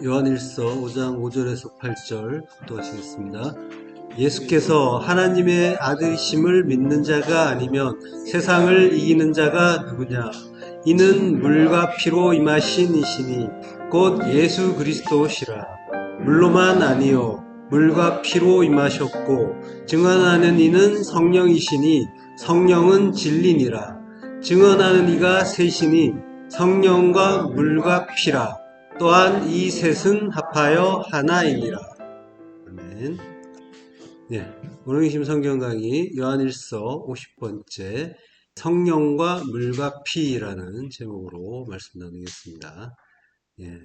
요한일서 5장 5절에서 8절 또 하시겠습니다. 예수께서 하나님의 아들이심을 믿는 자가 아니면 세상을 이기는 자가 누구냐? 이는 물과 피로 임하신 이시니 곧 예수 그리스도시라. 물로만 아니요 물과 피로 임하셨고 증언하는 이는 성령이시니 성령은 진리니라. 증언하는 이가 셋이니 성령과 물과 피라. 또한 이 셋은 합하여 하나이니라. 아멘. 네, 오늘 계신 성경 강의 요한일서 50번째 성령과 물과 피라는 제목으로 말씀 나누겠습니다. 예.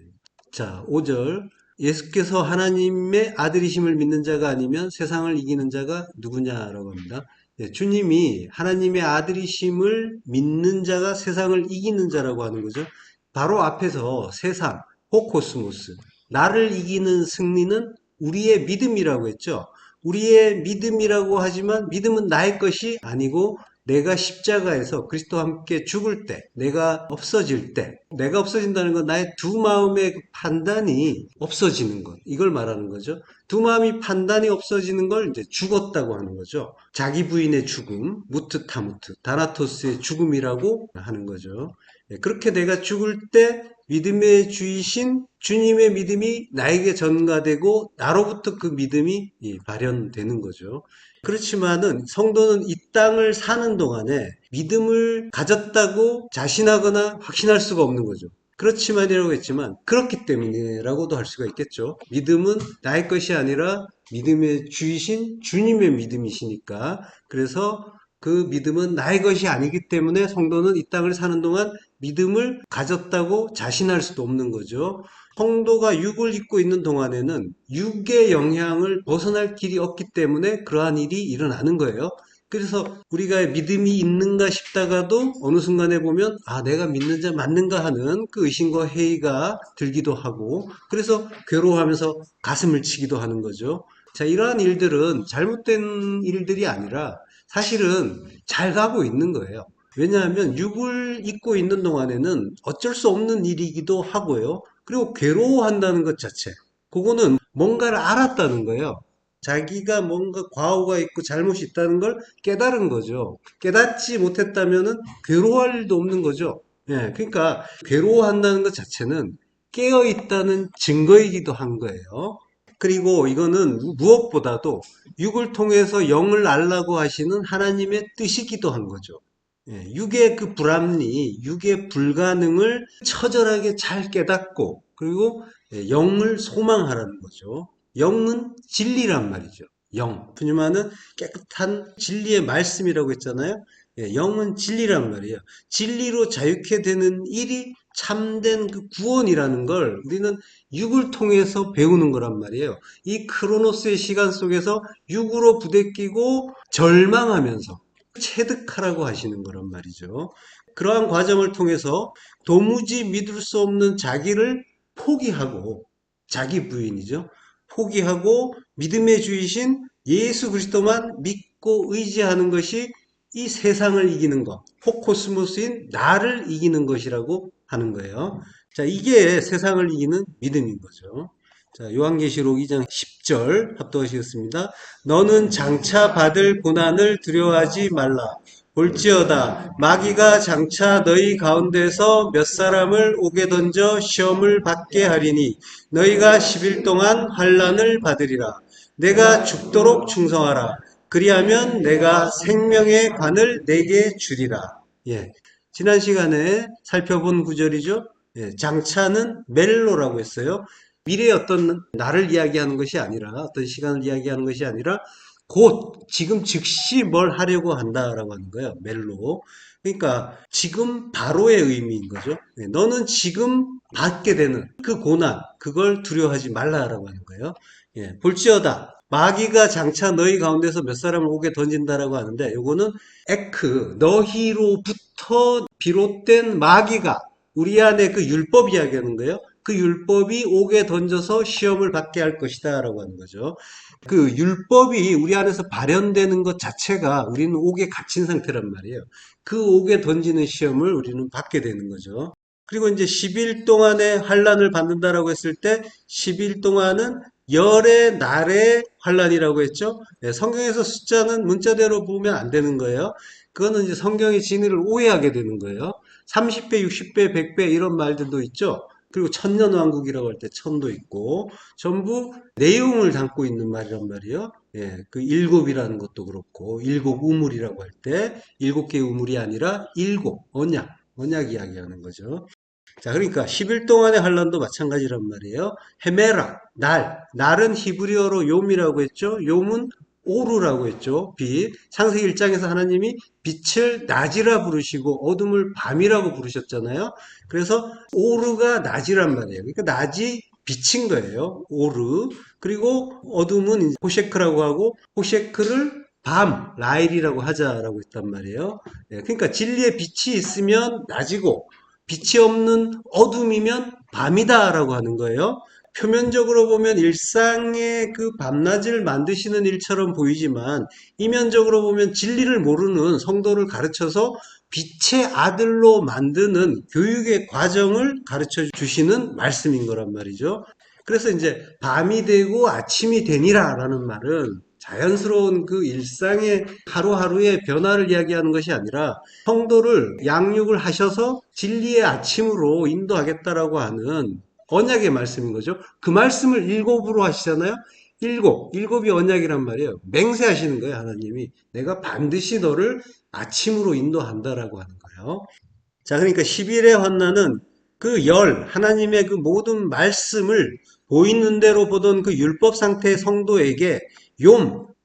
자, 5절 예수께서 하나님의 아들이심을 믿는 자가 아니면 세상을 이기는 자가 누구냐라고 합니다. 예, 주님이 하나님의 아들이심을 믿는 자가 세상을 이기는 자라고 하는 거죠. 바로 앞에서 세상, 호코스모스, 나를 이기는 승리는 우리의 믿음이라고 했죠. 우리의 믿음이라고 하지만 믿음은 나의 것이 아니고 내가 십자가에서 그리스도와 함께 죽을 때, 내가 없어질 때, 내가 없어진다는 건 나의 두 마음의 판단이 없어지는 것, 이걸 말하는 거죠. 두 마음이 판단이 없어지는 걸 이제 죽었다고 하는 거죠. 자기 부인의 죽음, 무트 타무트, 다나토스의 죽음이라고 하는 거죠. 그렇게 내가 죽을 때 믿음의 주이신 주님의 믿음이 나에게 전가되고 나로부터 그 믿음이 발현되는 거죠. 그렇지만은 성도는 이 땅을 사는 동안에 믿음을 가졌다고 자신하거나 확신할 수가 없는 거죠. 그렇지만이라고 했지만 그렇기 때문이라고도 할 수가 있겠죠. 믿음은 나의 것이 아니라 믿음의 주이신 주님의 믿음이시니까 그래서 그 믿음은 나의 것이 아니기 때문에 성도는 이 땅을 사는 동안 믿음을 가졌다고 자신할 수도 없는 거죠. 성도가 육을 입고 있는 동안에는 육의 영향을 벗어날 길이 없기 때문에 그러한 일이 일어나는 거예요. 그래서 우리가 믿음이 있는가 싶다가도 어느 순간에 보면 내가 믿는 자 맞는가 하는 그 의심과 회의가 들기도 하고 그래서 괴로워하면서 가슴을 치기도 하는 거죠. 자, 이러한 일들은 잘못된 일들이 아니라 사실은 잘 가고 있는 거예요. 왜냐하면 육을 입고 있는 동안에는 어쩔 수 없는 일이기도 하고요. 그리고 괴로워한다는 것 자체. 그거는 뭔가를 알았다는 거예요. 자기가 뭔가 과오가 있고 잘못이 있다는 걸 깨달은 거죠. 깨닫지 못했다면은 괴로워할 일도 없는 거죠. 예, 그러니까 괴로워한다는 것 자체는 깨어 있다는 증거이기도 한 거예요. 그리고 이거는 무엇보다도 육을 통해서 영을 알라고 하시는 하나님의 뜻이기도 한 거죠. 예, 육의 그 불합리, 육의 불가능을 처절하게 잘 깨닫고 그리고 영을 소망하라는 거죠. 영은 진리란 말이죠. 영. 푸뉴마는 깨끗한 진리의 말씀이라고 했잖아요. 예, 영은 진리란 말이에요. 진리로 자유케 되는 일이 참된 그 구원이라는 걸 우리는 육을 통해서 배우는 거란 말이에요. 이 크로노스의 시간 속에서 육으로 부대끼고 절망하면서 체득하라고 하시는 거란 말이죠. 그러한 과정을 통해서 도무지 믿을 수 없는 자기를 포기하고 자기 부인이죠. 포기하고 믿음의 주이신 예수 그리스도만 믿고 의지하는 것이 이 세상을 이기는 것, 호코스모스인 나를 이기는 것이라고 하는 거예요. 자, 이게 세상을 이기는 믿음인 거죠. 자, 요한계시록 2장 10절 합독하시겠습니다. 너는 장차 받을 고난을 두려워하지 말라. 볼지어다 마귀가 장차 너희 가운데서 몇 사람을 옥에 던져 시험을 받게 하리니 너희가 10일 동안 환난을 받으리라. 내가 죽도록 충성하라. 그리하면 내가 생명의 관을 내게 주리라. 예. 지난 시간에 살펴본 구절이죠. 예. 장차는 멜로라고 했어요. 미래의 어떤 나를 이야기하는 것이 아니라 어떤 시간을 이야기하는 것이 아니라 곧 지금 즉시 뭘 하려고 한다라고 하는 거예요. 멜로. 그러니까 지금 바로의 의미인 거죠. 예, 너는 지금 받게 되는 그 고난 그걸 두려워하지 말라라고 하는 거예요. 예, 볼지어다 마귀가 장차 너희 가운데서 몇 사람을 옥에 던진다라고 하는데 요거는 에크 너희로부터 비롯된 마귀가 우리 안에 그 율법 이야기하는 거예요. 그 율법이 옥에 던져서 시험을 받게 할 것이다 라고 하는 거죠. 그 율법이 우리 안에서 발현되는 것 자체가 우리는 옥에 갇힌 상태란 말이에요. 그 옥에 던지는 시험을 우리는 받게 되는 거죠. 그리고 이제 10일 동안의 환란을 받는다라고 했을 때 10일 동안은 열의 날의 환란이라고 했죠. 네, 성경에서 숫자는 문자대로 보면 안 되는 거예요. 그거는 이제 성경의 진리를 오해하게 되는 거예요. 30배, 60배, 100배 이런 말들도 있죠. 그리고 천년왕국이라고 할 때 천도 있고 전부 내용을 담고 있는 말이란 말이에요. 예, 그 일곱이라는 것도 그렇고 일곱 우물이라고 할 때 일곱 개의 우물이 아니라 일곱 언약 이야기하는 거죠. 자, 그러니까 10일 동안의 환란도 마찬가지란 말이에요. 헤메라, 날은 히브리어로 욤이라고 했죠. 욤은 오루라고 했죠. 빛. 창세기 1장에서 하나님이 빛을 낮이라 부르시고 어둠을 밤이라고 부르셨잖아요. 그래서 오르가 낮이란 말이에요. 그러니까 낮이 빛인 거예요. 오르. 그리고 어둠은 이제 호셰크라고 하고 호셰크를 밤, 라일이라고 하자라고 했단 말이에요. 예, 그러니까 진리의 빛이 있으면 낮이고 빛이 없는 어둠이면 밤이다라고 하는 거예요. 표면적으로 보면 일상의 그 밤낮을 만드시는 일처럼 보이지만 이면적으로 보면 진리를 모르는 성도를 가르쳐서 빛의 아들로 만드는 교육의 과정을 가르쳐 주시는 말씀인 거란 말이죠. 그래서 이제 밤이 되고 아침이 되니라 라는 말은 자연스러운 그 일상의 하루하루의 변화를 이야기하는 것이 아니라 성도를 양육을 하셔서 진리의 아침으로 인도하겠다라고 하는 언약의 말씀인 거죠. 그 말씀을 일곱으로 하시잖아요. 일곱이 언약이란 말이에요. 맹세하시는 거예요, 하나님이. 내가 반드시 너를 아침으로 인도한다라고 하는 거예요. 자, 그러니까 10일의 환난은 그 하나님의 그 모든 말씀을 보이는 대로 보던 그 율법 상태의 성도에게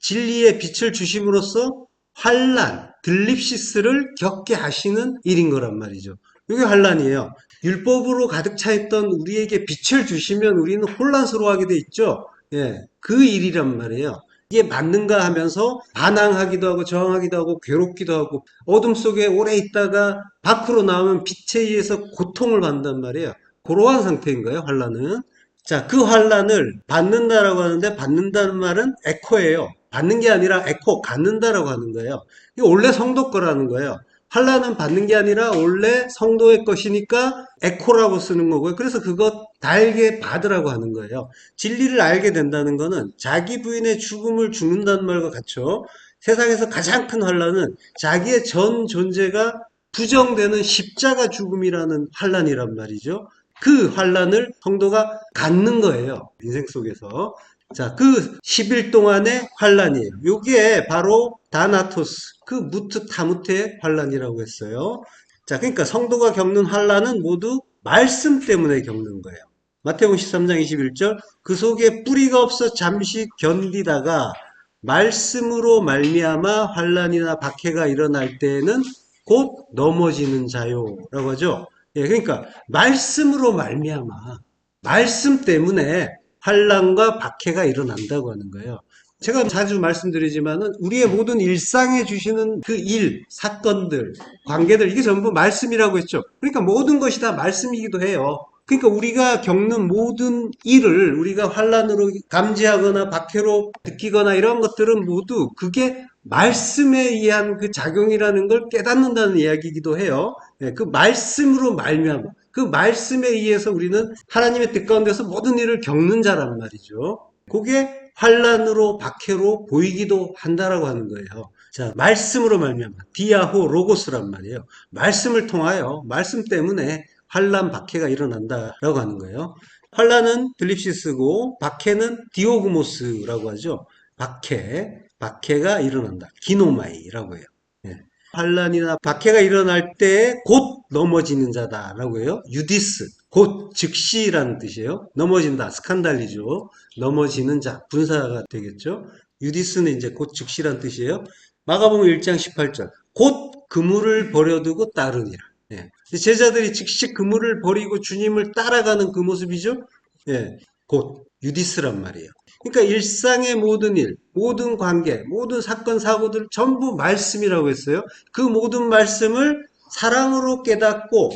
진리의 빛을 주심으로써 환난, 들립시스를 겪게 하시는 일인 거란 말이죠. 이게 환난이에요. 율법으로 가득 차 있던 우리에게 빛을 주시면 우리는 혼란스러워하게 돼 있죠. 예, 그 일이란 말이에요. 이게 맞는가 하면서 반항하기도 하고 저항하기도 하고 괴롭기도 하고 어둠 속에 오래 있다가 밖으로 나오면 빛에 의해서 고통을 받는단 말이에요. 그러한 상태인 거예요, 환란은. 자, 그 환란을 받는다라고 하는데 받는다는 말은 에코예요. 받는 게 아니라 에코, 갖는다라고 하는 거예요. 이게 원래 성도 거라는 거예요. 환란은 받는 게 아니라 원래 성도의 것이니까 에코라고 쓰는 거고요. 그래서 그것 달게 받으라고 하는 거예요. 진리를 알게 된다는 거는 자기 부인의 죽음을 죽는다는 말과 같죠. 세상에서 가장 큰 환란은 자기의 전 존재가 부정되는 십자가 죽음이라는 환란이란 말이죠. 그 환란을 성도가 갖는 거예요. 인생 속에서. 자, 그 10일 동안의 환란이에요. 요게 바로 다나토스, 그 무트 타무테의 환란이라고 했어요. 자, 그러니까 성도가 겪는 환란은 모두 말씀 때문에 겪는 거예요. 마태복음 13장 21절, 그 속에 뿌리가 없어 잠시 견디다가 말씀으로 말미암아 환란이나 박해가 일어날 때에는 곧 넘어지는 자요라고 하죠. 예, 그러니까 말씀으로 말미암아 말씀 때문에 환란과 박해가 일어난다고 하는 거예요. 제가 자주 말씀드리지만은 우리의 모든 일상에 주시는 그 일, 사건들, 관계들 이게 전부 말씀이라고 했죠. 그러니까 모든 것이 다 말씀이기도 해요. 그러니까 우리가 겪는 모든 일을 우리가 환란으로 감지하거나 박해로 느끼거나 이런 것들은 모두 그게 말씀에 의한 그 작용이라는 걸 깨닫는다는 이야기이기도 해요. 네, 그 말씀으로 말미암아 그 말씀에 의해서 우리는 하나님의 뜻 가운데서 모든 일을 겪는 자란 말이죠. 그게 환란으로 박해로 보이기도 한다라고 하는 거예요. 자, 말씀으로 말미암아 디아호 로고스란 말이에요. 말씀을 통하여 말씀 때문에 환란 박해가 일어난다라고 하는 거예요. 환란은 들립시스고 박해는 디오그모스라고 하죠. 박해가 일어난다. 기노마이라고 해요. 예. 환란이나 박해가 일어날 때 곧 넘어지는 자다라고 해요. 유디스, 곧 즉시라는 뜻이에요. 넘어진다, 스칸달리죠. 넘어지는 자, 분사가 되겠죠. 유디스는 이제 곧 즉시라는 뜻이에요. 마가복음 1장 18절, 곧 그물을 버려두고 따르니라. 예. 제자들이 즉시 그물을 버리고 주님을 따라가는 그 모습이죠. 예. 곧 유디스란 말이에요. 그러니까 일상의 모든 일, 모든 관계, 모든 사건, 사고들 전부 말씀이라고 했어요. 그 모든 말씀을 사랑으로 깨닫고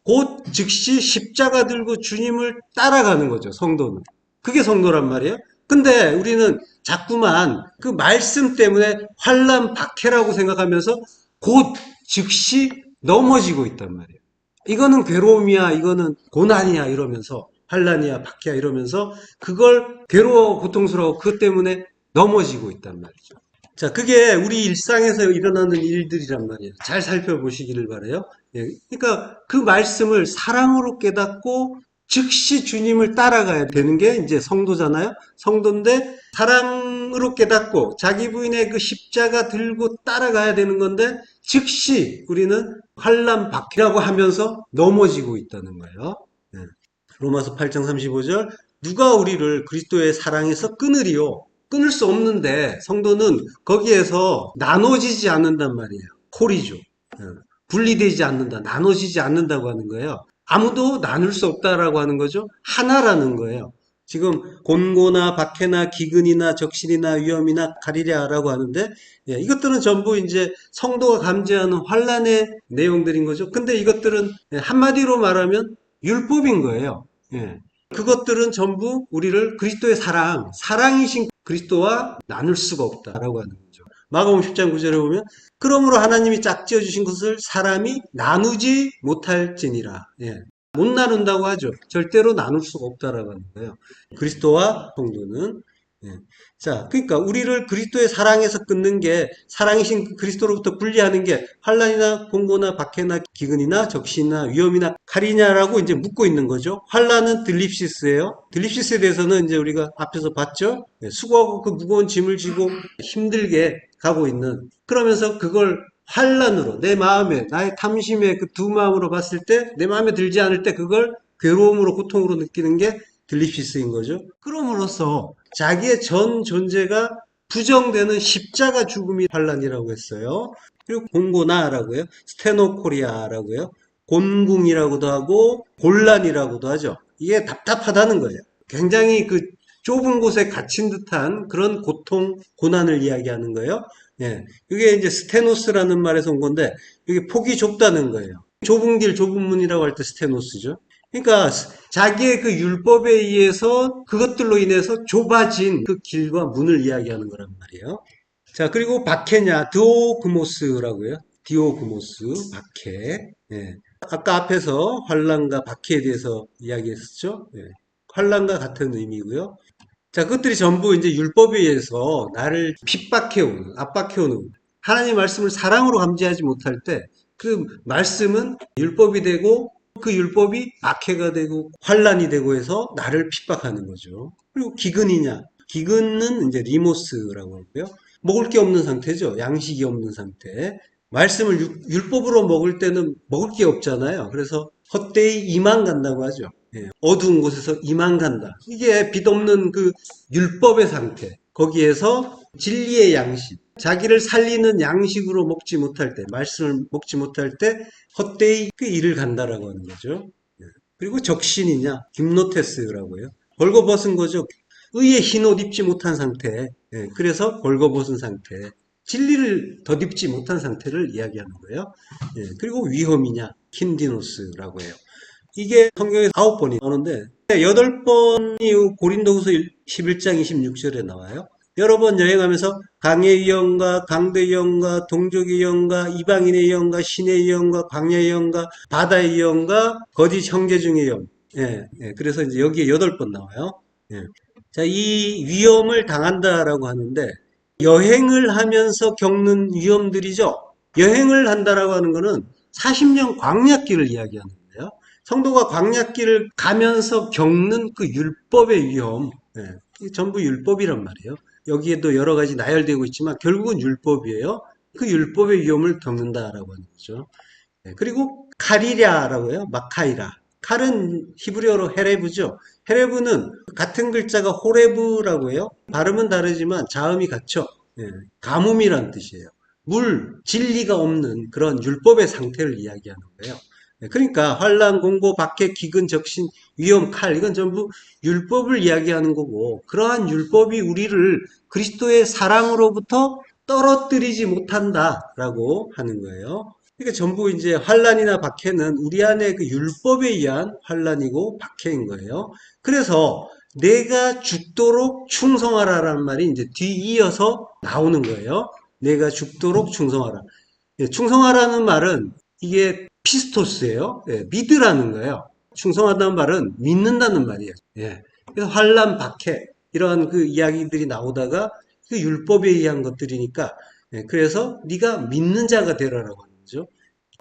곧 즉시 십자가 들고 주님을 따라가는 거죠. 성도는. 그게 성도란 말이에요. 근데 우리는 자꾸만 그 말씀 때문에 환란 박해라고 생각하면서 곧 즉시 넘어지고 있단 말이에요. 이거는 괴로움이야, 이거는 고난이야 이러면서 환난이야, 박해야 이러면서 그걸 괴로워 고통스러워 그것 때문에 넘어지고 있단 말이죠. 자, 그게 우리 일상에서 일어나는 일들이란 말이에요. 잘 살펴보시기를 바라요. 예, 그러니까 그 말씀을 사랑으로 깨닫고 즉시 주님을 따라가야 되는 게 이제 성도잖아요. 성도인데 사랑으로 깨닫고 자기 부인의 그 십자가 들고 따라가야 되는 건데 즉시 우리는 환난 박해라고 하면서 넘어지고 있다는 거예요. 예. 로마서 8장 35절 누가 우리를 그리스도의 사랑에서 끊으리요? 끊을 수 없는데 성도는 거기에서 나눠지지 않는단 말이에요. 콜이죠. 예. 분리되지 않는다. 나눠지지 않는다고 하는 거예요. 아무도 나눌 수 없다라고 하는 거죠. 하나라는 거예요. 지금 곤고나 박해나 기근이나 적신이나 위험이나 가리랴라고 하는데 예, 이것들은 전부 이제 성도가 감지하는 환란의 내용들인 거죠. 근데 이것들은 한마디로 말하면 율법인 거예요. 예. 그것들은 전부 우리를 그리스도의 사랑이신 그리스도와 나눌 수가 없다라고 하는 거죠. 마가복음 10장 9절에 보면 그러므로 하나님이 짝지어 주신 것을 사람이 나누지 못할지니라. 예. 못 나눈다고 하죠. 절대로 나눌 수가 없다라고 하는 거예요. 그리스도와 성도는 예. 자, 그러니까 우리를 그리스도의 사랑에서 끊는 게 사랑이신 그리스도로부터 분리하는 게 환란이나 공고나 박해나 기근이나 적신이나 위험이나 칼이냐라고 이제 묻고 있는 거죠. 환란은 들립시스예요. 들립시스에 대해서는 이제 우리가 앞에서 봤죠. 예, 수고하고 그 무거운 짐을 지고 힘들게 가고 있는 그러면서 그걸 환란으로 내 마음에 나의 탐심의 그 두 마음으로 봤을 때 내 마음에 들지 않을 때 그걸 괴로움으로 고통으로 느끼는 게 들립시스인 거죠. 그럼으로써 자기의 전 존재가 부정되는 십자가 죽음이 환란이라고 했어요. 그리고 곤고나라고요. 스테노코리아라고요. 곤궁이라고도 하고 곤란이라고도 하죠. 이게 답답하다는 거예요. 굉장히 그 좁은 곳에 갇힌 듯한 그런 고통, 고난을 이야기하는 거예요. 예. 이게 이제 스테노스라는 말에서 온 건데, 이게 폭이 좁다는 거예요. 좁은 길, 좁은 문이라고 할 때 스테노스죠. 그러니까 자기의 그 율법에 의해서 그것들로 인해서 좁아진 그 길과 문을 이야기하는 거란 말이에요. 자, 그리고 박해냐, 디오그모스라고요. 디오그모스, 박해. 예. 아까 앞에서 환란과 박해에 대해서 이야기했었죠. 예. 환란과 같은 의미고요. 자, 그것들이 전부 이제 율법에 의해서 나를 핍박해오는, 압박해오는, 하나님 말씀을 사랑으로 감지하지 못할 때, 그 말씀은 율법이 되고, 그 율법이 박해가 되고, 환란이 되고 해서 나를 핍박하는 거죠. 그리고 기근이냐? 기근은 이제 리모스라고 하고요. 먹을 게 없는 상태죠. 양식이 없는 상태. 말씀을 율법으로 먹을 때는 먹을 게 없잖아요. 그래서 헛되이 이만 간다고 하죠. 예, 어두운 곳에서 이만 간다. 이게 빛없는 그 율법의 상태. 거기에서 진리의 양식. 자기를 살리는 양식으로 먹지 못할 때, 말씀을 먹지 못할 때 헛되이 그 일을 간다라고 하는 거죠. 예. 그리고 적신이냐, 김노테스라고요. 벌거벗은 거죠. 의의 흰옷 입지 못한 상태. 예, 그래서 벌거벗은 상태. 진리를 덧입지 못한 상태를 이야기하는 거예요. 예, 그리고 위험이냐, 킨디노스라고 해요. 이게 성경에 9번이 나오는데 8번이 고린도후서 11장 26절에 나와요. 여러 번 여행하면서 강의 영과 강대 영과 동족의 영과 이방인의 영과 신의 영과 광야의 영과 바다의 영과 거짓 형제 중의 영. 예, 예, 그래서 이제 여기에 8번 나와요. 예. 자, 이 위험을 당한다라고 하는데 여행을 하면서 겪는 위험들이죠. 여행을 한다라고 하는 거는 40년 광야길을 이야기하는 거예요. 성도가 광야길을 가면서 겪는 그 율법의 위험, 예, 이게 전부 율법이란 말이에요. 여기에도 여러 가지 나열되고 있지만 결국은 율법이에요. 그 율법의 위험을 겪는다라고 하는 거죠. 예, 그리고 카리랴라고 해요. 마카이라. 칼은 히브리어로 헤레브죠. 헤레브는 같은 글자가 호레브라고 해요. 발음은 다르지만 자음이 같죠. 예, 가뭄이란 뜻이에요. 물, 진리가 없는 그런 율법의 상태를 이야기하는 거예요. 예, 그러니까 환란, 공고, 박해, 기근, 적신, 위험, 칼 이건 전부 율법을 이야기하는 거고 그러한 율법이 우리를 그리스도의 사랑으로부터 떨어뜨리지 못한다라고 하는 거예요. 그러니까 전부 이제 환란이나 박해는 우리 안에 그 율법에 의한 환란이고 박해인 거예요. 그래서 내가 죽도록 충성하라라는 말이 이제 뒤이어서 나오는 거예요. 내가 죽도록 충성하라. 예, 충성하라는 말은 이게 피스토스예요. 예, 믿으라는 거예요. 충성하다는 말은 믿는다는 말이에요. 예. 그래서 환란, 박해 이런 그 이야기들이 나오다가 그 율법에 의한 것들이니까 예, 그래서 네가 믿는 자가 되라라고 하는 거죠.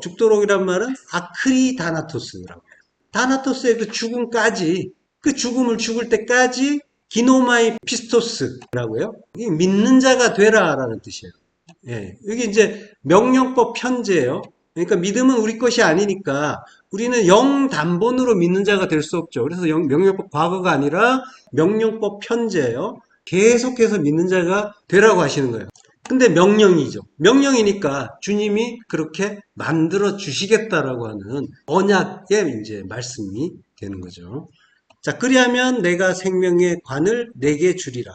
죽도록이란 말은 아크리다나토스라고 해요. 다나토스의 그 죽음까지 그 죽음을 죽을 때까지 기노마이 피스토스라고요. 이게 믿는 자가 되라라는 뜻이에요. 예, 여기 이제 명령법 편제예요. 그러니까 믿음은 우리 것이 아니니까 우리는 영단본으로 믿는 자가 될 수 없죠. 그래서 명령법 과거가 아니라 명령법 편제예요. 계속해서 믿는 자가 되라고 하시는 거예요. 근데 명령이죠. 명령이니까 주님이 그렇게 만들어 주시겠다라고 하는 언약의 이제 말씀이 되는 거죠. 자, 그리하면 내가 생명의 관을 내게 주리라.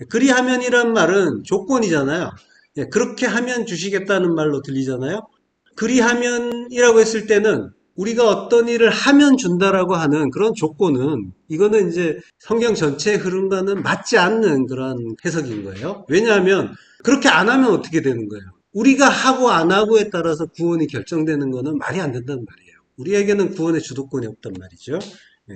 그리하면이란 말은 조건이잖아요. 예, 그렇게 하면 주시겠다는 말로 들리잖아요. 그리하면이라고 했을 때는 우리가 어떤 일을 하면 준다라고 하는 그런 조건은 이거는 이제 성경 전체의 흐름과는 맞지 않는 그런 해석인 거예요. 왜냐하면 그렇게 안 하면 어떻게 되는 거예요? 우리가 하고 안 하고에 따라서 구원이 결정되는 거는 말이 안 된다는 말이에요. 우리에게는 구원의 주도권이 없단 말이죠. 예.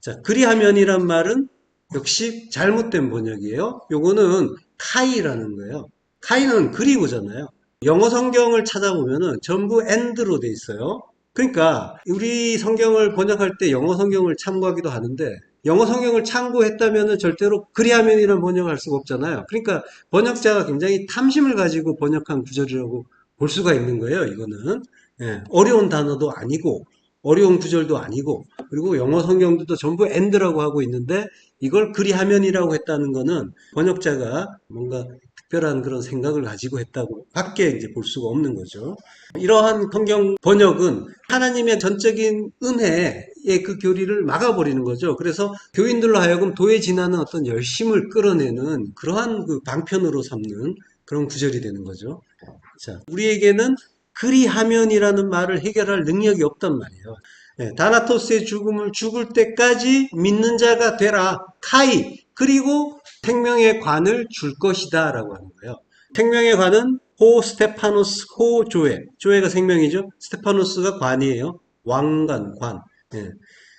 자, 그리하면이란 말은 역시 잘못된 번역이에요. 요거는 카이라는 거예요. 카이는 그리고잖아요. 영어 성경을 찾아보면은 전부 and로 돼 있어요. 그러니까 우리 성경을 번역할 때 영어 성경을 참고하기도 하는데 영어 성경을 참고했다면은 절대로 그리하면이라는 번역을 할 수가 없잖아요. 그러니까 번역자가 굉장히 탐심을 가지고 번역한 구절이라고 볼 수가 있는 거예요. 이거는 예, 어려운 단어도 아니고 어려운 구절도 아니고 그리고 영어 성경도 전부 and라고 하고 있는데 이걸 그리하면이라고 했다는 거는 번역자가 뭔가 특별한 그런 생각을 가지고 했다고 밖에 이제 볼 수가 없는 거죠. 이러한 성경 번역은 하나님의 전적인 은혜의 그 교리를 막아버리는 거죠. 그래서 교인들로 하여금 도에 지나는 어떤 열심을 끌어내는 그러한 그 방편으로 삼는 그런 구절이 되는 거죠. 자, 우리에게는 그리하면이라는 말을 해결할 능력이 없단 말이에요. 예, 다나토스의 죽음을 죽을 때까지 믿는 자가 되라. 카이. 그리고 생명의 관을 줄 것이다. 라고 하는 거예요. 생명의 관은 호 스테파노스 호 조에. 조에가 생명이죠. 스테파노스가 관이에요. 왕관, 관. 예.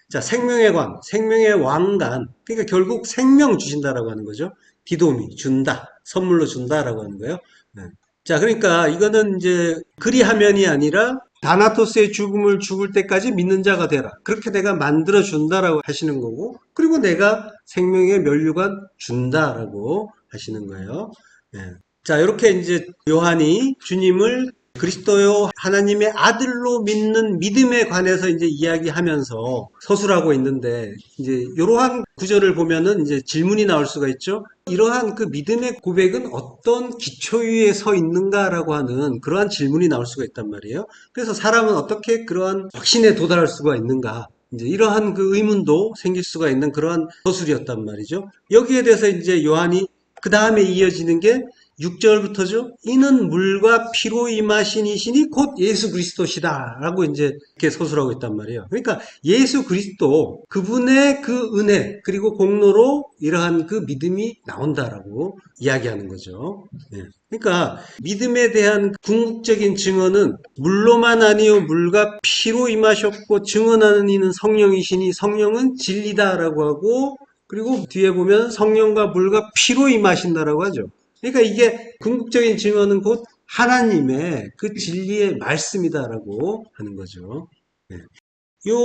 자, 생명의 관, 생명의 왕관. 그러니까 결국 생명 주신다라고 하는 거죠. 디도미, 준다. 선물로 준다라고 하는 거예요. 예. 자, 그러니까 이거는 이제 그리하면이 아니라 다나토스의 죽음을 죽을 때까지 믿는 자가 되라. 그렇게 내가 만들어 준다라고 하시는 거고, 그리고 내가 생명의 면류관 준다라고 하시는 거예요. 예. 자, 이렇게 이제 요한이 주님을 그리스도요 하나님의 아들로 믿는 믿음에 관해서 이제 이야기하면서 서술하고 있는데 이제 이러한 구절을 보면은 이제 질문이 나올 수가 있죠. 이러한 그 믿음의 고백은 어떤 기초 위에 서 있는가라고 하는 그러한 질문이 나올 수가 있단 말이에요. 그래서 사람은 어떻게 그러한 확신에 도달할 수가 있는가? 이제 이러한 그 의문도 생길 수가 있는 그러한 서술이었단 말이죠. 여기에 대해서 이제 요한이 그 다음에 이어지는 게 6절부터죠. 이는 물과 피로 임하신 이시니 곧 예수 그리스도시다. 라고 이제 이렇게 서술하고 있단 말이에요. 그러니까 예수 그리스도, 그분의 그 은혜, 그리고 공로로 이러한 그 믿음이 나온다라고 이야기하는 거죠. 예. 그러니까 믿음에 대한 궁극적인 증언은 물로만 아니요 물과 피로 임하셨고 증언하는 이는 성령이시니 성령은 진리다라고 하고 그리고 뒤에 보면 성령과 물과 피로 임하신다라고 하죠. 그러니까 이게 궁극적인 증언은 곧 하나님의 그 진리의 말씀이다라고 하는 거죠. 네. 요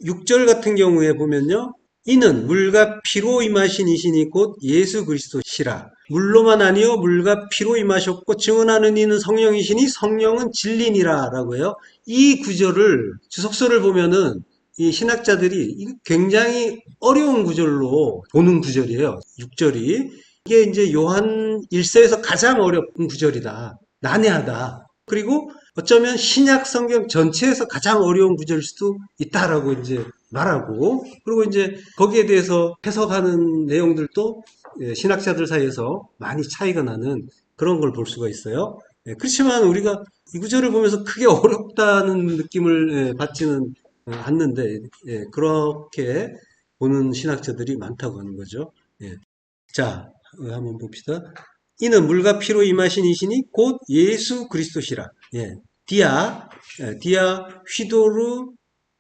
6절 같은 경우에 보면요. 이는 물과 피로 임하신 이시니 곧 예수 그리스도시라. 물로만 아니요 물과 피로 임하셨고 증언하는 이는 성령이시니 성령은 진리니라 라고요. 이 구절을 주석서를 보면은 이 신학자들이 굉장히 어려운 구절로 보는 구절이에요. 6절이. 이게 이제 요한 1서에서 가장 어려운 구절이다. 난해하다. 그리고 어쩌면 신약 성경 전체에서 가장 어려운 구절일 수도 있다라고 이제 말하고, 그리고 이제 거기에 대해서 해석하는 내용들도 신학자들 사이에서 많이 차이가 나는 그런 걸 볼 수가 있어요. 그렇지만 우리가 이 구절을 보면서 크게 어렵다는 느낌을 받지는 않는데, 그렇게 보는 신학자들이 많다고 하는 거죠. 자, 한번 봅시다. 이는 물과 피로 임하신 이시니 곧 예수 그리스도시라. 예. 디아, 휘도르,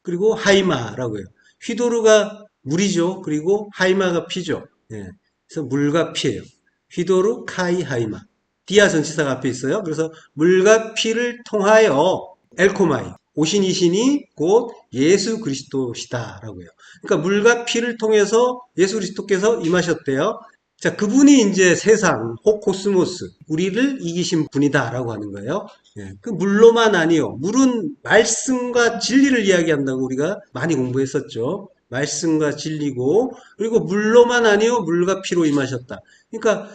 그리고 하이마라고 해요. 휘도르가 물이죠. 그리고 하이마가 피죠. 예. 그래서 물과 피예요. 휘도르, 카이, 하이마. 디아 전치사가 앞에 있어요. 그래서 물과 피를 통하여 엘코마이, 오신 이신이 곧 예수 그리스도시다라고 해요. 그러니까 물과 피를 통해서 예수 그리스도께서 임하셨대요. 자, 그분이 이제 세상, 호코스모스, 우리를 이기신 분이다라고 하는 거예요. 예, 그 물로만 아니요. 물은 말씀과 진리를 이야기한다고 우리가 많이 공부했었죠. 말씀과 진리고, 그리고 물로만 아니요. 물과 피로 임하셨다. 그러니까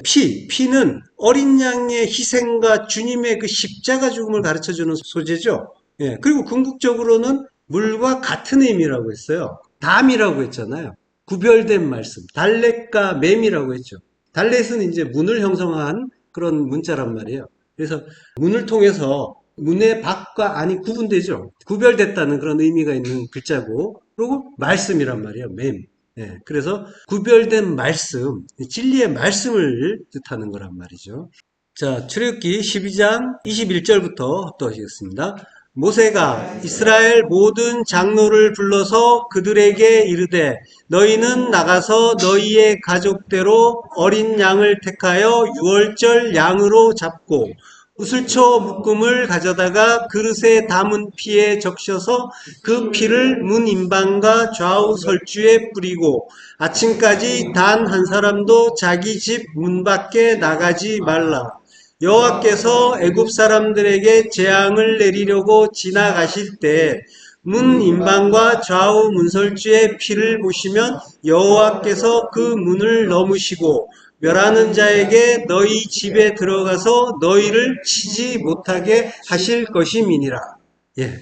피는 어린 양의 희생과 주님의 그 십자가 죽음을 가르쳐주는 소재죠. 예, 그리고 궁극적으로는 물과 같은 의미라고 했어요. 담이라고 했잖아요. 구별된 말씀. 달렛과 맴이라고 했죠. 달렛은 이제 문을 형성한 그런 문자란 말이에요. 그래서 문을 통해서 문의 밖과 안이 구분되죠. 구별됐다는 그런 의미가 있는 글자고, 그리고 말씀이란 말이에요. 맴. 예, 그래서 구별된 말씀, 진리의 말씀을 뜻하는 거란 말이죠. 자, 출애굽기 12장 21절부터 합독하시겠습니다. 모세가 이스라엘 모든 장로를 불러서 그들에게 이르되 너희는 나가서 너희의 가족대로 어린 양을 택하여 유월절 양으로 잡고 우슬초 묶음을 가져다가 그릇에 담은 피에 적셔서 그 피를 문 인방과 좌우 설주에 뿌리고 아침까지 단 한 사람도 자기 집 문 밖에 나가지 말라. 여호와께서 애굽 사람들에게 재앙을 내리려고 지나가실 때 문 인방과 좌우 문설주의 피를 보시면 여호와께서 그 문을 넘으시고 멸하는 자에게 너희 집에 들어가서 너희를 치지 못하게 하실 것임이니라. 예.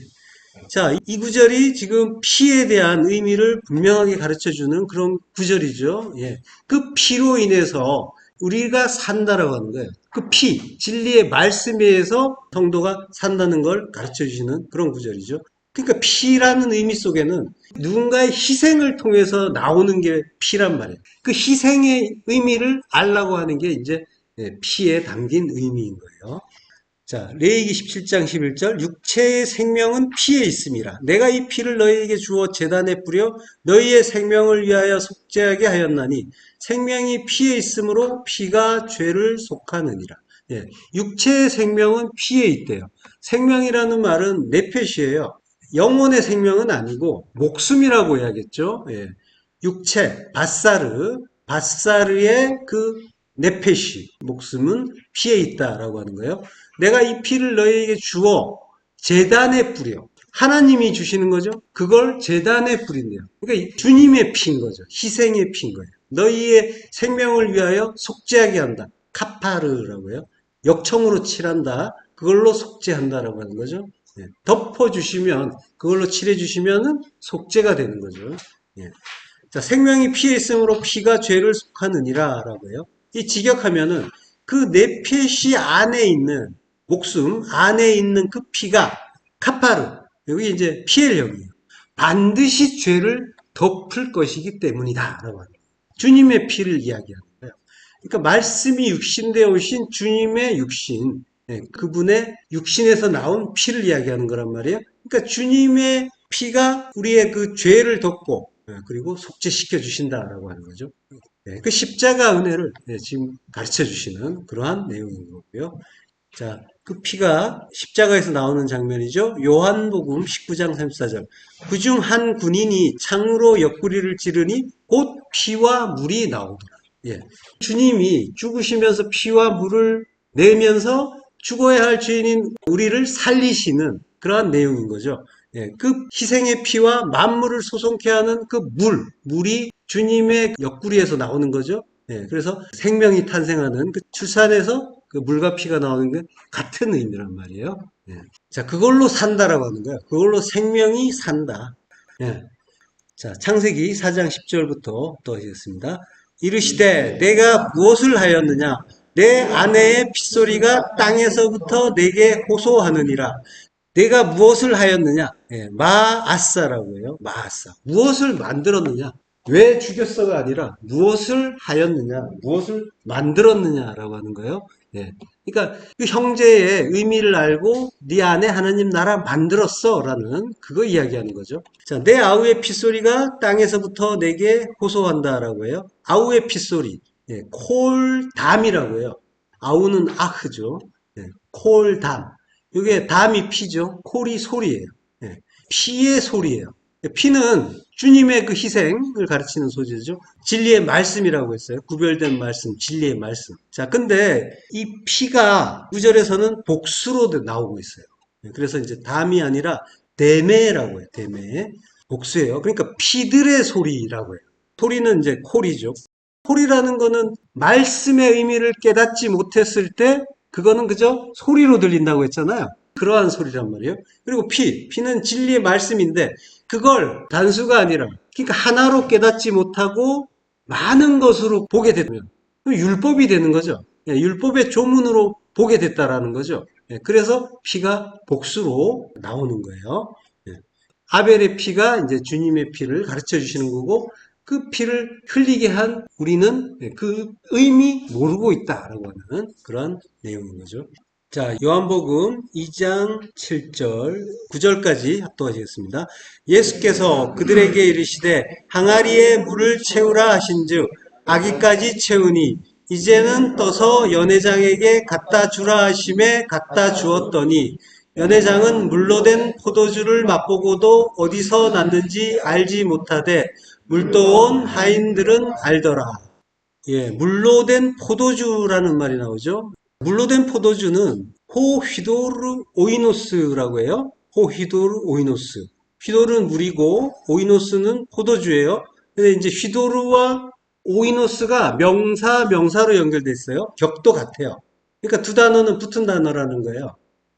자, 이 구절이 지금 피에 대한 의미를 분명하게 가르쳐주는 그런 구절이죠. 예. 그 피로 인해서 우리가 산다라고 하는 거예요. 그 피, 진리의 말씀에 의해서 성도가 산다는 걸 가르쳐 주시는 그런 구절이죠. 그러니까 피라는 의미 속에는 누군가의 희생을 통해서 나오는 게 피란 말이에요. 그 희생의 의미를 알라고 하는 게 이제 피에 담긴 의미인 거예요. 자, 레위기 17장 11절 육체의 생명은 피에 있음이라. 내가 이 피를 너희에게 주어 제단에 뿌려 너희의 생명을 위하여 속죄하게 하였나니 생명이 피에 있으므로 피가 죄를 속하느니라. 예, 육체의 생명은 피에 있대요. 생명이라는 말은 네펫이에요. 영혼의 생명은 아니고 목숨이라고 해야겠죠. 예, 육체, 바사르의 그 네펫이, 목숨은 피에 있다라고 하는 거예요. 내가 이 피를 너희에게 주어 제단에 뿌려. 하나님이 주시는 거죠. 그걸 제단에 뿌린대요. 그러니까 주님의 피인 거죠. 희생의 피인 거예요. 너희의 생명을 위하여 속죄하게 한다. 카파르라고 해요. 역청으로 칠한다. 그걸로 속죄한다라고 하는 거죠. 예. 덮어주시면, 그걸로 칠해주시면 속죄가 되는 거죠. 예. 자, 생명이 피에 있으므로 피가 죄를 속하느니라 라고 해요. 이 직역하면은 그 네펫이 안에 있는 목숨 안에 있는 그 피가 카파르, 여기 이제 피엘력이에요. 반드시 죄를 덮을 것이기 때문이다 라고 합니다. 주님의 피를 이야기하는 거예요. 그러니까 말씀이 육신되어 오신 주님의 육신, 그분의 육신에서 나온 피를 이야기하는 거란 말이에요. 그러니까 주님의 피가 우리의 그 죄를 덮고 그리고 속죄시켜 주신다라고 하는 거죠. 그 십자가 은혜를 지금 가르쳐 주시는 그러한 내용인 거고요. 자, 그 피가 십자가에서 나오는 장면이죠. 요한복음 19장 34절. 그중 한 군인이 창으로 옆구리를 찌르니 곧 피와 물이 나오더라. 예. 주님이 죽으시면서 피와 물을 내면서 죽어야 할 죄인인 우리를 살리시는 그러한 내용인 거죠. 예. 그 희생의 피와 만물을 소송케 하는 그 물이 주님의 옆구리에서 나오는 거죠. 예. 그래서 생명이 탄생하는 그 출산에서 그 물과 피가 나오는 게 같은 의미란 말이에요. 예. 자, 그걸로 산다라고 하는 거예요. 그걸로 생명이 산다. 예. 자, 창세기 4장 10절부터 또 하겠습니다. 이르시되 내가 무엇을 하였느냐? 내 아내의 핏소리가 땅에서부터 내게 호소하느니라. 내가 무엇을 하였느냐? 예, 마아사라고 해요. 마아사. 무엇을 만들었느냐? 왜 죽였어가 아니라 무엇을 하였느냐? 무엇을 만들었느냐라고 하는 거예요. 예. 그러니까 그 형제의 의미를 알고 네 안에 하나님 나라 만들었어 라는 그거 이야기하는 거죠. 자, 내 아우의 핏소리가 땅에서부터 내게 호소한다라고 해요. 아우의 핏소리, 예, 콜담이라고 해요. 아우는 아흐죠. 예, 콜담. 이게 담이 피죠. 콜이 소리예요. 예, 피의 소리예요. 피는 주님의 그 희생을 가르치는 소재죠. 진리의 말씀이라고 했어요. 구별된 말씀, 진리의 말씀. 자, 근데 이 피가 구절에서는 복수로 나오고 있어요. 그래서 이제 담이 아니라 대매라고 해요. 대매. 복수예요. 그러니까 피들의 소리라고 해요. 소리는 이제 콜이죠. 콜이라는 거는 말씀의 의미를 깨닫지 못했을 때 그거는 그저 소리로 들린다고 했잖아요. 그러한 소리란 말이에요. 그리고 피는 진리의 말씀인데 그걸 단수가 아니라 그러니까 하나로 깨닫지 못하고 많은 것으로 보게 되면 율법이 되는 거죠. 예, 율법의 조문으로 보게 됐다라는 거죠. 예, 그래서 피가 복수로 나오는 거예요. 예, 아벨의 피가 이제 주님의 피를 가르쳐 주시는 거고 그 피를 흘리게 한 우리는 그 의미 모르고 있다라고 하는 그런 내용인 거죠. 자, 요한복음 2장 7절, 9절까지 합독하시겠습니다. 예수께서 그들에게 이르시되 항아리에 물을 채우라 하신즉 아기까지 채우니 이제는 떠서 연회장에게 갖다 주라 하심에 갖다 주었더니 연회장은 물로 된 포도주를 맛보고도 어디서 났는지 알지 못하되 물도 온 하인들은 알더라. 예, 물로 된 포도주라는 말이 나오죠. 물로 된 포도주는 호휘도르 오이노스라고 해요. 호휘도르 오이노스. 휘도르는 물이고 오이노스는 포도주예요. 근데 이제 휘도르와 오이노스가 명사로 연결돼 있어요. 격도 같아요. 그러니까 두 단어는 붙은 단어라는 거예요.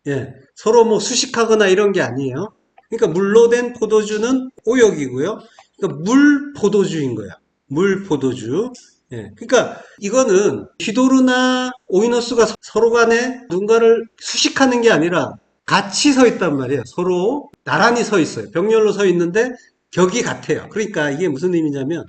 예, 서로 뭐 수식하거나 이런 게 아니에요. 그러니까 물로 된 포도주는 오역이고요. 그러니까 물 포도주인 거야. 물 포도주. 예, 그러니까 이거는 히도르나 오이노스가 서로 간에 누군가를 수식하는 게 아니라 같이 서 있단 말이에요. 서로 나란히 서 있어요. 병렬로 서 있는데 격이 같아요. 그러니까 이게 무슨 의미냐면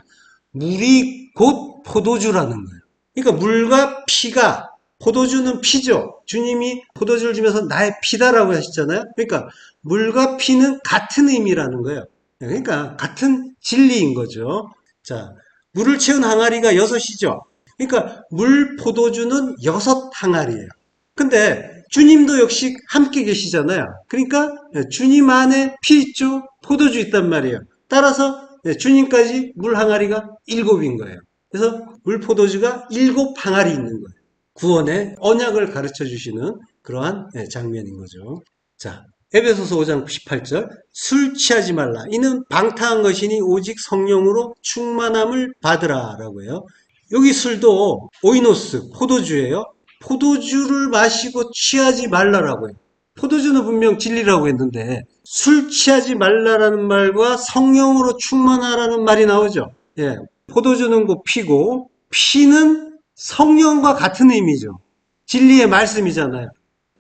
물이 곧 포도주라는 거예요. 그러니까 물과 피가 포도주는 피죠. 주님이 포도주를 주면서 나의 피다라고 하셨잖아요. 그러니까 물과 피는 같은 의미라는 거예요. 그러니까 같은 진리인 거죠. 자, 물을 채운 항아리가 6이죠. 그러니까 물 포도주는 6항아리예요. 근데 주님도 역시 함께 계시잖아요. 그러니까 주님 안에 피 있죠. 포도주 있단 말이에요. 따라서 주님까지 물 항아리가 7인 거예요. 그래서 물 포도주가 7항아리 있는 거예요. 구원의 언약을 가르쳐 주시는 그러한 장면인 거죠. 자, 에베소서 5장 18절 술 취하지 말라. 이는 방탕한 것이니 오직 성령으로 충만함을 받으라 라고 해요. 여기 술도 오이노스, 포도주예요. 포도주를 마시고 취하지 말라라고 해요. 포도주는 분명 진리라고 했는데 술 취하지 말라라는 말과 성령으로 충만하라는 말이 나오죠. 예, 포도주는 곧 피고 피는 성령과 같은 의미죠. 진리의 말씀이잖아요.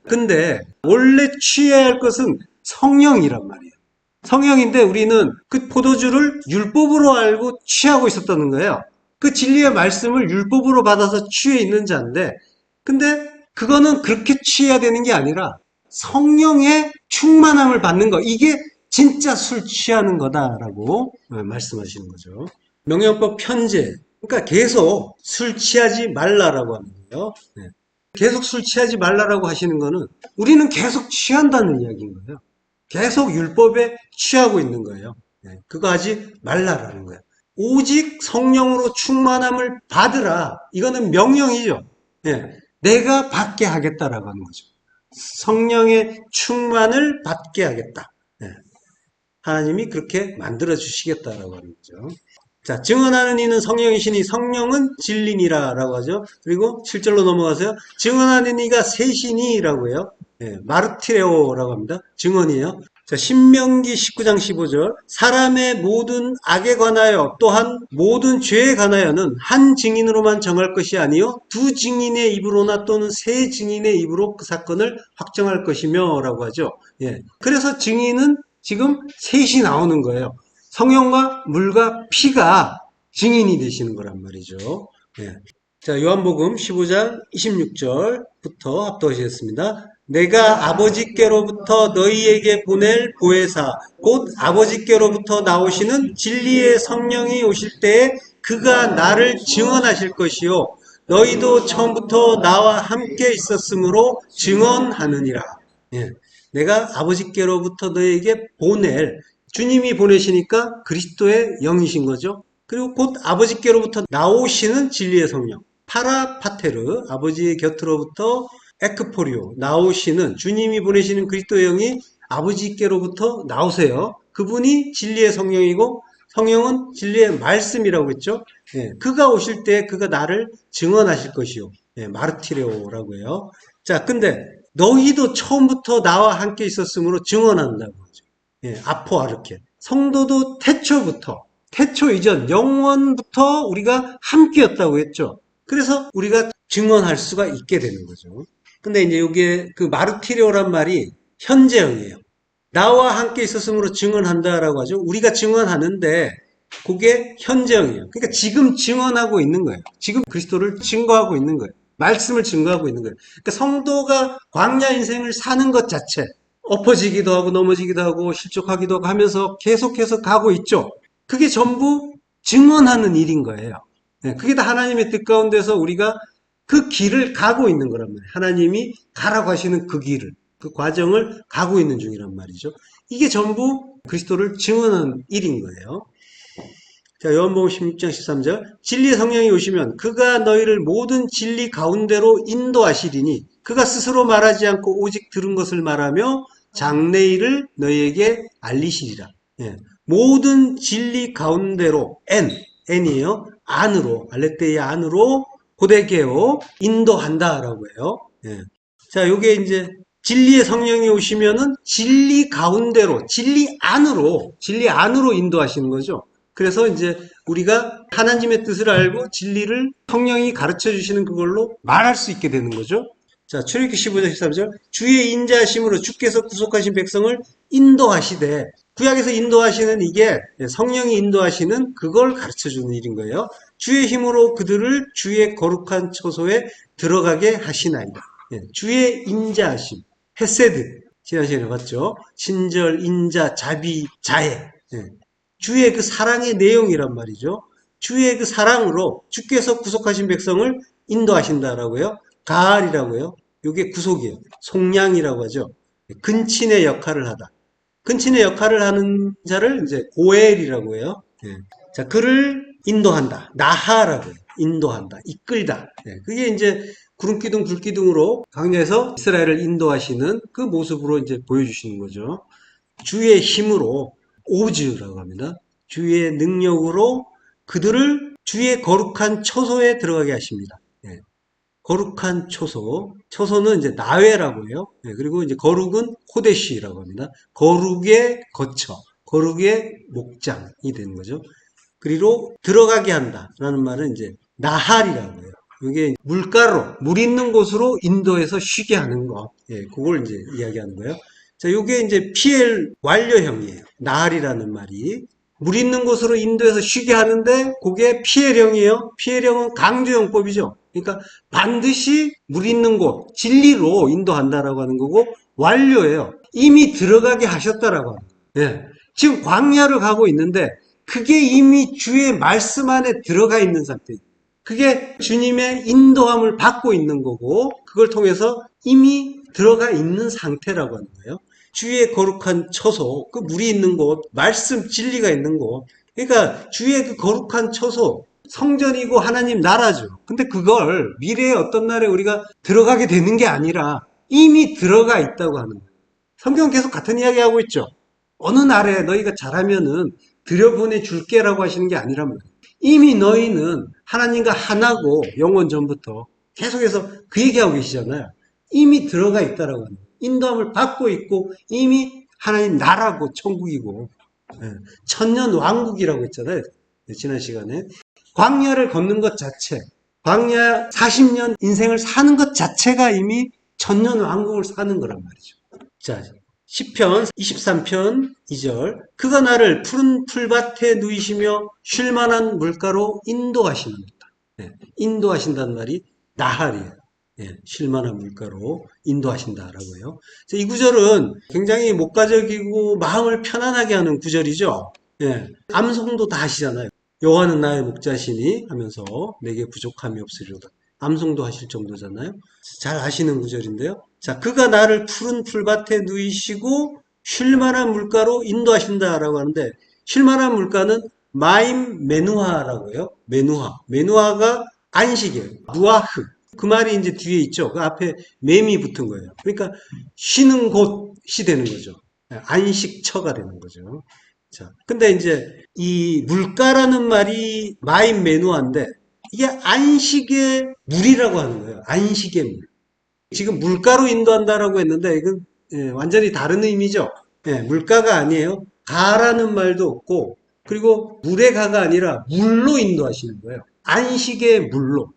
근데 원래 취해야 할 것은 성령이란 말이에요. 성령인데 우리는 그 포도주를 율법으로 알고 취하고 있었다는 거예요. 그 진리의 말씀을 율법으로 받아서 취해 있는 자인데 근데 그거는 그렇게 취해야 되는 게 아니라 성령의 충만함을 받는 거. 이게 진짜 술 취하는 거다라고 말씀하시는 거죠. 명령법 편제. 그러니까 계속 술 취하지 말라라고 하는 거예요. 네. 계속 술 취하지 말라라고 하시는 거는 우리는 계속 취한다는 이야기인 거예요. 계속 율법에 취하고 있는 거예요. 네. 그거 하지 말라라는 거예요. 오직 성령으로 충만함을 받으라. 이거는 명령이죠. 네. 내가 받게 하겠다라고 하는 거죠. 성령의 충만을 받게 하겠다. 네. 하나님이 그렇게 만들어 주시겠다라고 하는 거죠. 자, 증언하는 이는 성령이시니 성령은 진리니라라고 하죠. 그리고 7절로 넘어가세요. 증언하는 이가 셋이니라고 해요. 네, 마르티레오라고 합니다. 증언이에요. 자, 신명기 19장 15절 사람의 모든 악에 관하여 또한 모든 죄에 관하여는 한 증인으로만 정할 것이 아니요 두 증인의 입으로나 또는 세 증인의 입으로 그 사건을 확정할 것이며 라고 하죠. 예. 그래서 증인은 지금 셋이 나오는 거예요. 성령과 물과 피가 증인이 되시는 거란 말이죠. 예. 자, 요한복음 15장 26절부터 합독하시겠습니다. 내가 아버지께로부터 너희에게 보낼 보혜사 곧 아버지께로부터 나오시는 진리의 성령이 오실 때에 그가 나를 증언하실 것이요 너희도 처음부터 나와 함께 있었으므로 증언하느니라. 예. 내가 아버지께로부터 너희에게 보낼 주님이 보내시니까 그리스도의 영이신 거죠. 그리고 곧 아버지께로부터 나오시는 진리의 성령 파라파테르 아버지의 곁으로부터 에크포리오 나오시는 주님이 보내시는 그리스도의 영이 아버지께로부터 나오세요. 그분이 진리의 성령이고 성령은 진리의 말씀이라고 했죠. 예, 그가 오실 때 그가 나를 증언하실 것이요. 예, 마르티레오라고 해요. 자, 근데 너희도 처음부터 나와 함께 있었으므로 증언한다고 하죠. 예, 아포아르케. 성도도 태초 이전 영원부터 우리가 함께였다고 했죠. 그래서 우리가 증언할 수가 있게 되는 거죠. 근데 이제 이게 그 마르티레오란 말이 현재형이에요. 나와 함께 있었으므로 증언한다라고 하죠. 우리가 증언하는데 그게 현재형이에요. 그러니까 지금 증언하고 있는 거예요. 지금 그리스도를 증거하고 있는 거예요. 말씀을 증거하고 있는 거예요. 그러니까 성도가 광야 인생을 사는 것 자체, 엎어지기도 하고 넘어지기도 하고 실족하기도 하고 하면서 계속해서 가고 있죠. 그게 전부 증언하는 일인 거예요. 그게 다 하나님의 뜻 가운데서 우리가 그 길을 가고 있는 거란 말이에요. 하나님이 가라고 하시는 그 길을, 그 과정을 가고 있는 중이란 말이죠. 이게 전부 그리스도를 증언하는 일인 거예요. 자, 요한복음 16장 13절 진리의 성령이 오시면 그가 너희를 모든 진리 가운데로 인도하시리니 그가 스스로 말하지 않고 오직 들은 것을 말하며 장래일을 너희에게 알리시리라. 예. 모든 진리 가운데로 N이에요. 안으로 알레테이아 안으로 고데게오 인도한다라고 해요. 예. 자, 요게 이제 진리의 성령이 오시면은 진리 가운데로 진리 안으로 인도하시는 거죠. 그래서 이제 우리가 하나님의 뜻을 알고 진리를 성령이 가르쳐 주시는 그걸로 말할 수 있게 되는 거죠. 자, 출애굽기 15장 13절 주의 인자하심으로 주께서 구속하신 백성을 인도하시되 구약에서 인도하시는 이게 성령이 인도하시는 그걸 가르쳐 주는 일인 거예요. 주의 힘으로 그들을 주의 거룩한 처소에 들어가게 하시나이다. 주의 인자하심, 헤세드 지난 시간에 봤죠. 친절, 인자, 자비, 자애. 주의 그 사랑의 내용이란 말이죠. 주의 그 사랑으로 주께서 구속하신 백성을 인도하신다라고요. 가알이라고요. 이게 구속이에요. 속량이라고 하죠. 근친의 역할을 하다. 근친의 역할을 하는 자를 이제 고엘이라고 해요. 자, 그를 인도한다. 나하라고 해요. 인도한다. 이끌다. 그게 이제 구름기둥, 불기둥으로 광야에서 이스라엘을 인도하시는 그 모습으로 이제 보여주시는 거죠. 주의 힘으로 오즈라고 합니다. 주의 능력으로 그들을 주의 거룩한 처소에 들어가게 하십니다. 거룩한 처소. 처소는 이제 나웨라고 해요. 그리고 이제 거룩은 코데시라고 합니다. 거룩의 거처, 거룩의 목장이 되는 거죠. 그리고 들어가게 한다라는 말은 이제 나할이라고 해요. 이게 물가로, 물 있는 곳으로 인도해서 쉬게 하는 거. 그걸 이제 이야기하는 거예요. 자, 요게 이제 PL 완료형이에요. 나할이라는 말이. 물 있는 곳으로 인도해서 쉬게 하는데, 그게 PL형이에요. PL형은 강조형법이죠. 그러니까 반드시 물 있는 곳, 진리로 인도한다라고 하는 거고, 완료예요. 이미 들어가게 하셨다라고 하는 거예요. 지금 광야를 가고 있는데, 그게 이미 주의 말씀 안에 들어가 있는 상태예요. 그게 주님의 인도함을 받고 있는 거고, 그걸 통해서 이미 들어가 있는 상태라고 하는 거예요. 주의 거룩한 처소, 그 물이 있는 곳, 말씀 진리가 있는 곳. 그러니까 주의 그 거룩한 처소, 성전이고 하나님 나라죠. 근데 그걸 미래의 어떤 날에 우리가 들어가게 되는 게 아니라 이미 들어가 있다고 하는 거예요. 성경은 계속 같은 이야기 하고 있죠. 어느 날에 너희가 잘하면은 들여보내 줄게라고 하시는 게 아니란 말이에요. 이미 너희는 하나님과 하나고 영원 전부터 계속해서 그 얘기하고 계시잖아요. 이미 들어가 있다라고 하는 거예요. 인도함을 받고 있고 이미 하나님 나라고 천국이고 천년 왕국이라고 했잖아요. 지난 시간에 광야를 걷는 것 자체, 광야 40년 인생을 사는 것 자체가 이미 천년 왕국을 사는 거란 말이죠. 자, 시편 23편 2절 그가 나를 푸른 풀밭에 누이시며 쉴만한 물가로 인도하시는도다. 예, 인도하신다는 말이 나할이에요. 예, 쉴만한 물가로 인도하신다라고요. 이 구절은 굉장히 목가적이고 마음을 편안하게 하는 구절이죠. 예, 암송도 다 하시잖아요. 여호와는 나의 목자시니 하면서 내게 부족함이 없으리로다. 암송도 하실 정도잖아요. 잘 아시는 구절인데요. 자, 그가 나를 푸른 풀밭에 누이시고 쉴만한 물가로 인도하신다라고 하는데, 쉴만한 물가는 마임 메누하라고요. 메누하. 메누하가 안식이에요. 누아흐. 그 말이 이제 뒤에 있죠. 그 앞에 맴이 붙은 거예요. 그러니까 쉬는 곳이 되는 거죠. 안식처가 되는 거죠. 자, 근데 이제 이 물가라는 말이 마임 메누아인데 이게 안식의 물이라고 하는 거예요. 안식의 물. 지금 물가로 인도한다라고 했는데 이건 완전히 다른 의미죠. 물가가 아니에요. 가라는 말도 없고 그리고 물의 가가 아니라 물로 인도하시는 거예요. 안식의 물로.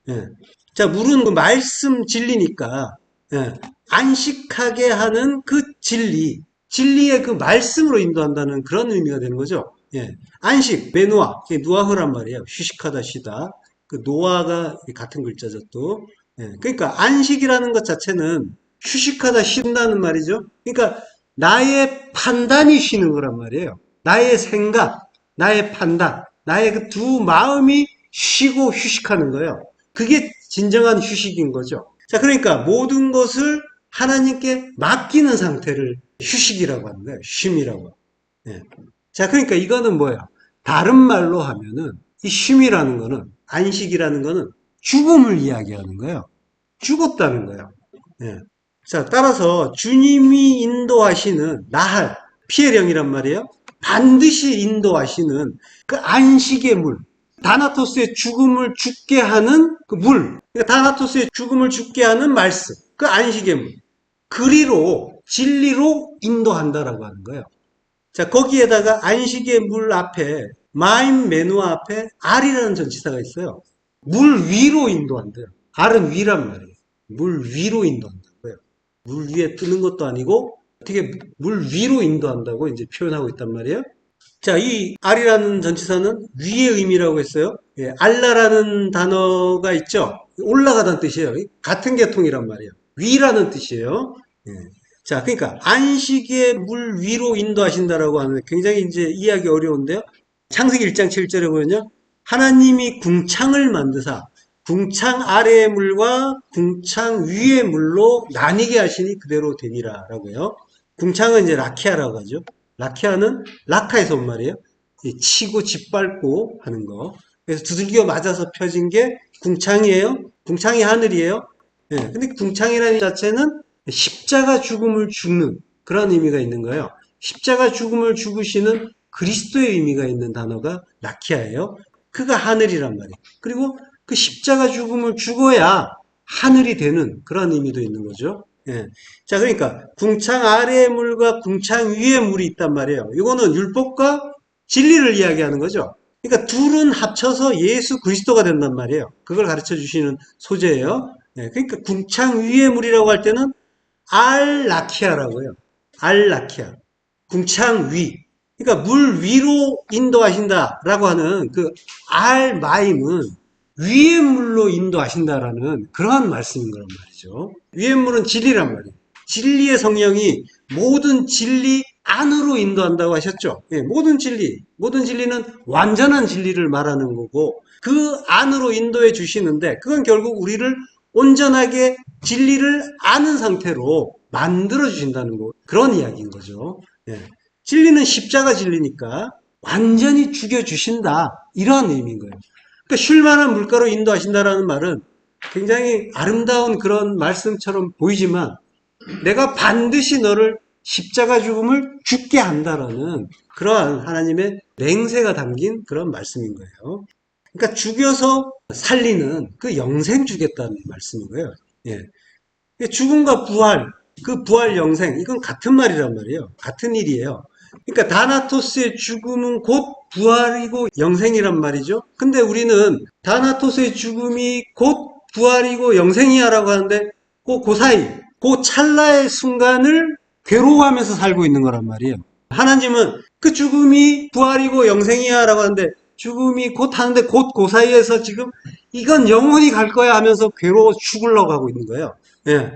예. 자, 물은 그 말씀 진리니까 안식하게 하는 그 진리, 진리의 그 말씀으로 인도한다는 그런 의미가 되는 거죠. 예. 안식, 메노아, 누아흐란 말이에요. 휴식하다, 쉬다. 그 노아가 같은 글자죠 또. 그러니까 안식이라는 것 자체는 휴식하다 쉰다는 말이죠. 그러니까 나의 판단이 쉬는 거란 말이에요. 나의 생각, 나의 판단, 나의 그 두 마음이 쉬고 휴식하는 거예요. 그게 진정한 휴식인 거죠. 자, 그러니까 모든 것을 하나님께 맡기는 상태를 휴식이라고 하는 거예요. 쉼이라고. 예. 자, 그러니까 이거는 뭐예요? 다른 말로 하면은 이 쉼이라는 거는 안식이라는 거는 죽음을 이야기하는 거예요. 죽었다는 거예요. 예. 자, 따라서 주님이 인도하시는 나할, 피해령이란 말이에요. 반드시 인도하시는 그 안식의 물, 다나토스의 죽음을 죽게 하는 그 물, 그러니까 다나토스의 죽음을 죽게 하는 말씀, 그 안식의 물, 그리로, 진리로 인도한다라고 하는 거예요. 자, 거기에다가 안식의 물 앞에, 마임 메누아 앞에 알이라는 전치사가 있어요. 물 위로 인도한대요. 알은 위란 말이에요. 물 위로 인도한다고요. 물 위에 뜨는 것도 아니고 어떻게 물 위로 인도한다고 이제 표현하고 있단 말이에요. 자, 이 알이라는 전치사는 위의 의미라고 했어요. 예, 알라라는 단어가 있죠. 올라가다는 뜻이에요. 같은 계통이란 말이에요. 위라는 뜻이에요. 예. 자, 그러니까 안식의 물 위로 인도하신다라고 하는데 굉장히 이제 이해하기 어려운데요. 창세기 1장 7절에 보면요. 하나님이 궁창을 만드사 궁창 아래의 물과 궁창 위의 물로 나뉘게 하시니 그대로 되니라라고요. 궁창은 이제 라키아라고 하죠. 라키아는 라카에서 온 말이에요. 치고 짓밟고 하는 거. 그래서 두들겨 맞아서 펴진 게 궁창이에요. 궁창이 하늘이에요. 예, 근데 궁창이라는 자체는 십자가 죽음을 죽는 그런 의미가 있는 거예요. 십자가 죽음을 죽으시는 그리스도의 의미가 있는 단어가 라키아예요. 그가 하늘이란 말이에요. 그리고 그 십자가 죽음을 죽어야 하늘이 되는 그런 의미도 있는 거죠. 예. 자, 그러니까 궁창 아래의 물과 궁창 위의 물이 있단 말이에요. 이거는 율법과 진리를 이야기하는 거죠. 그러니까 둘은 합쳐서 예수 그리스도가 된단 말이에요. 그걸 가르쳐 주시는 소재예요. 예. 그러니까 궁창 위의 물이라고 할 때는 알라키아라고요. 알라키아. 궁창 위. 그러니까 물 위로 인도하신다라고 하는 그 알마임은 위의 물로 인도하신다라는 그러한 말씀인 거란 말이죠. 위의 물은 진리란 말이에요. 진리의 성령이 모든 진리 안으로 인도한다고 하셨죠. 예, 모든 진리, 모든 진리는 완전한 진리를 말하는 거고 그 안으로 인도해 주시는데 그건 결국 우리를 온전하게 진리를 아는 상태로 만들어 주신다는 거 그런 이야기인 거죠. 예. 진리는 십자가 진리니까 완전히 죽여 주신다 이러한 의미인 거예요. 그러니까 쉴만한 물가로 인도하신다라는 말은 굉장히 아름다운 그런 말씀처럼 보이지만 내가 반드시 너를 십자가 죽음을 죽게 한다라는 그러한 하나님의 맹세가 담긴 그런 말씀인 거예요. 그러니까 죽여서 살리는 그 영생 주겠다는 말씀인 거예요. 예. 죽음과 부활, 그 부활 영생, 이건 같은 말이란 말이에요. 같은 일이에요. 그러니까 다나토스의 죽음은 곧 부활이고 영생이란 말이죠. 근데 우리는 다나토스의 죽음이 곧 부활이고 영생이야라고 하는데 그 사이, 그 찰나의 순간을 괴로워하면서 살고 있는 거란 말이에요. 하나님은 그 죽음이 부활이고 영생이야라고 하는데 죽음이 곧 하는데 곧 그 사이에서 지금 이건 영원히 갈 거야 하면서 괴로워 죽으려고 하고 있는 거예요. 예.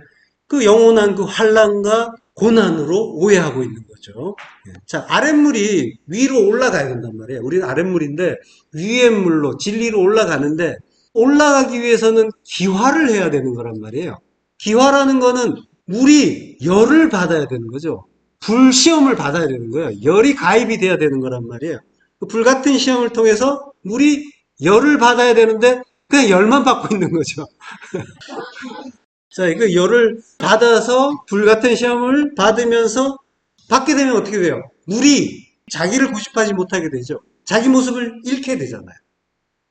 그 영원한 그 환란과 고난으로 오해하고 있는 거죠. 예. 자, 아랫물이 위로 올라가야 된단 말이에요. 우리는 아랫물인데 위에 물로 진리로 올라가는데 올라가기 위해서는 기화를 해야 되는 거란 말이에요. 기화라는 거는 물이 열을 받아야 되는 거죠. 불시험을 받아야 되는 거예요. 열이 가입이 돼야 되는 거란 말이에요. 그 불같은 시험을 통해서 물이 열을 받아야 되는데 그냥 열만 받고 있는 거죠. 자, 그 열을 받아서 불같은 시험을 받으면서 받게 되면 어떻게 돼요? 물이 자기를 구집하지 못하게 되죠. 자기 모습을 잃게 되잖아요.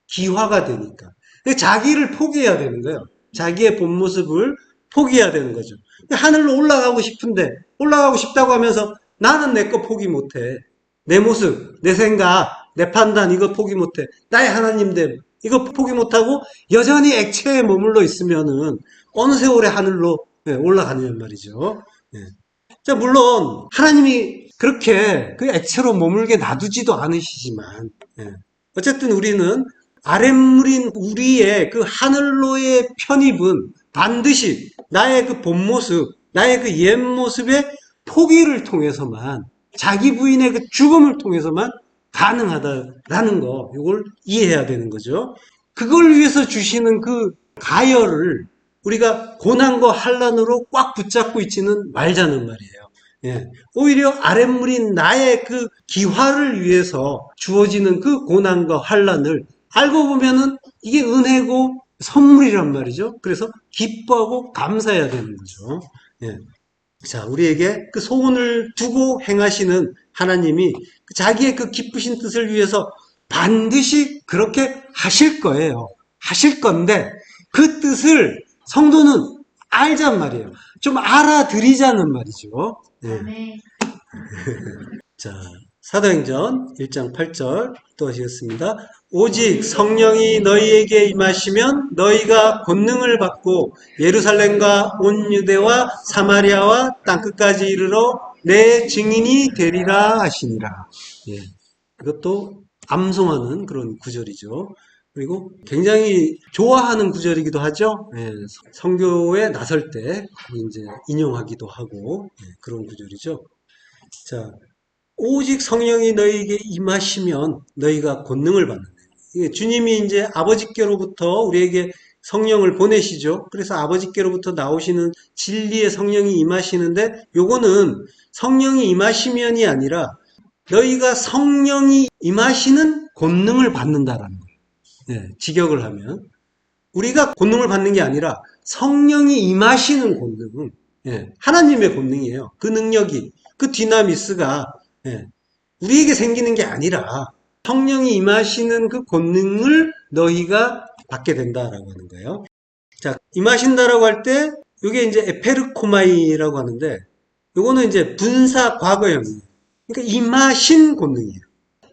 기화가 되니까. 자기를 포기해야 되는 거예요. 자기의 본 모습을 포기해야 되는 거죠. 하늘로 올라가고 싶은데 올라가고 싶다고 하면서 나는 내 거 포기 못해. 내 모습, 내 생각, 내 판단 이거 포기 못해. 나의 하나님됨 이거 포기 못하고 여전히 액체에 머물러 있으면은 어느 세월에 하늘로 올라가느냐 말이죠. 자, 물론 하나님이 그렇게 그 액체로 머물게 놔두지도 않으시지만 어쨌든 우리는 아랫물인 우리의 그 하늘로의 편입은 반드시 나의 그 본 모습, 나의 그 옛 모습의 포기를 통해서만 자기 부인의 그 죽음을 통해서만 가능하다라는 거 이걸 이해해야 되는 거죠. 그걸 위해서 주시는 그 가열을 우리가 고난과 환란으로 꽉 붙잡고 있지는 말자는 말이에요. 예. 오히려 아랫물인 나의 그 기화를 위해서 주어지는 그 고난과 환란을 알고 보면은 이게 은혜고 선물이란 말이죠. 그래서 기뻐하고 감사해야 되는 거죠. 예. 자, 우리에게 그 소원을 두고 행하시는 하나님이 자기의 그 기쁘신 뜻을 위해서 반드시 그렇게 하실 거예요. 하실 건데 그 뜻을 성도는 알잔 말이에요. 좀 알아들이자는 말이죠. 네. 자, 사도행전 1장 8절 또 하시겠습니다. 오직 성령이 너희에게 임하시면 너희가 권능을 받고 예루살렘과 온 유대와 사마리아와 땅끝까지 이르러 내 증인이 되리라 하시니라. 예. 이것도 암송하는 그런 구절이죠. 그리고 굉장히 좋아하는 구절이기도 하죠. 예, 선교에 나설 때 이제 인용하기도 하고 그런 구절이죠. 자, 오직 성령이 너희에게 임하시면 너희가 권능을 받는다. 주님이 이제 아버지께로부터 우리에게 성령을 보내시죠. 그래서 아버지께로부터 나오시는 진리의 성령이 임하시는데 요거는 성령이 임하시면이 아니라 너희가 성령이 임하시는 권능을 받는다라는 거예요. 네, 직역을 하면 우리가 권능을 받는 게 아니라 성령이 임하시는 권능은 하나님의 권능이에요. 그 능력이 그 디나미스가 우리에게 생기는 게 아니라 성령이 임하시는 그 권능을 너희가 받게 된다라고 하는 거예요. 자, 임하신다라고 할 때 이게 이제 에페르코마이라고 하는데 요거는 이제 분사 과거형이에요. 그러니까 임하신 권능이에요.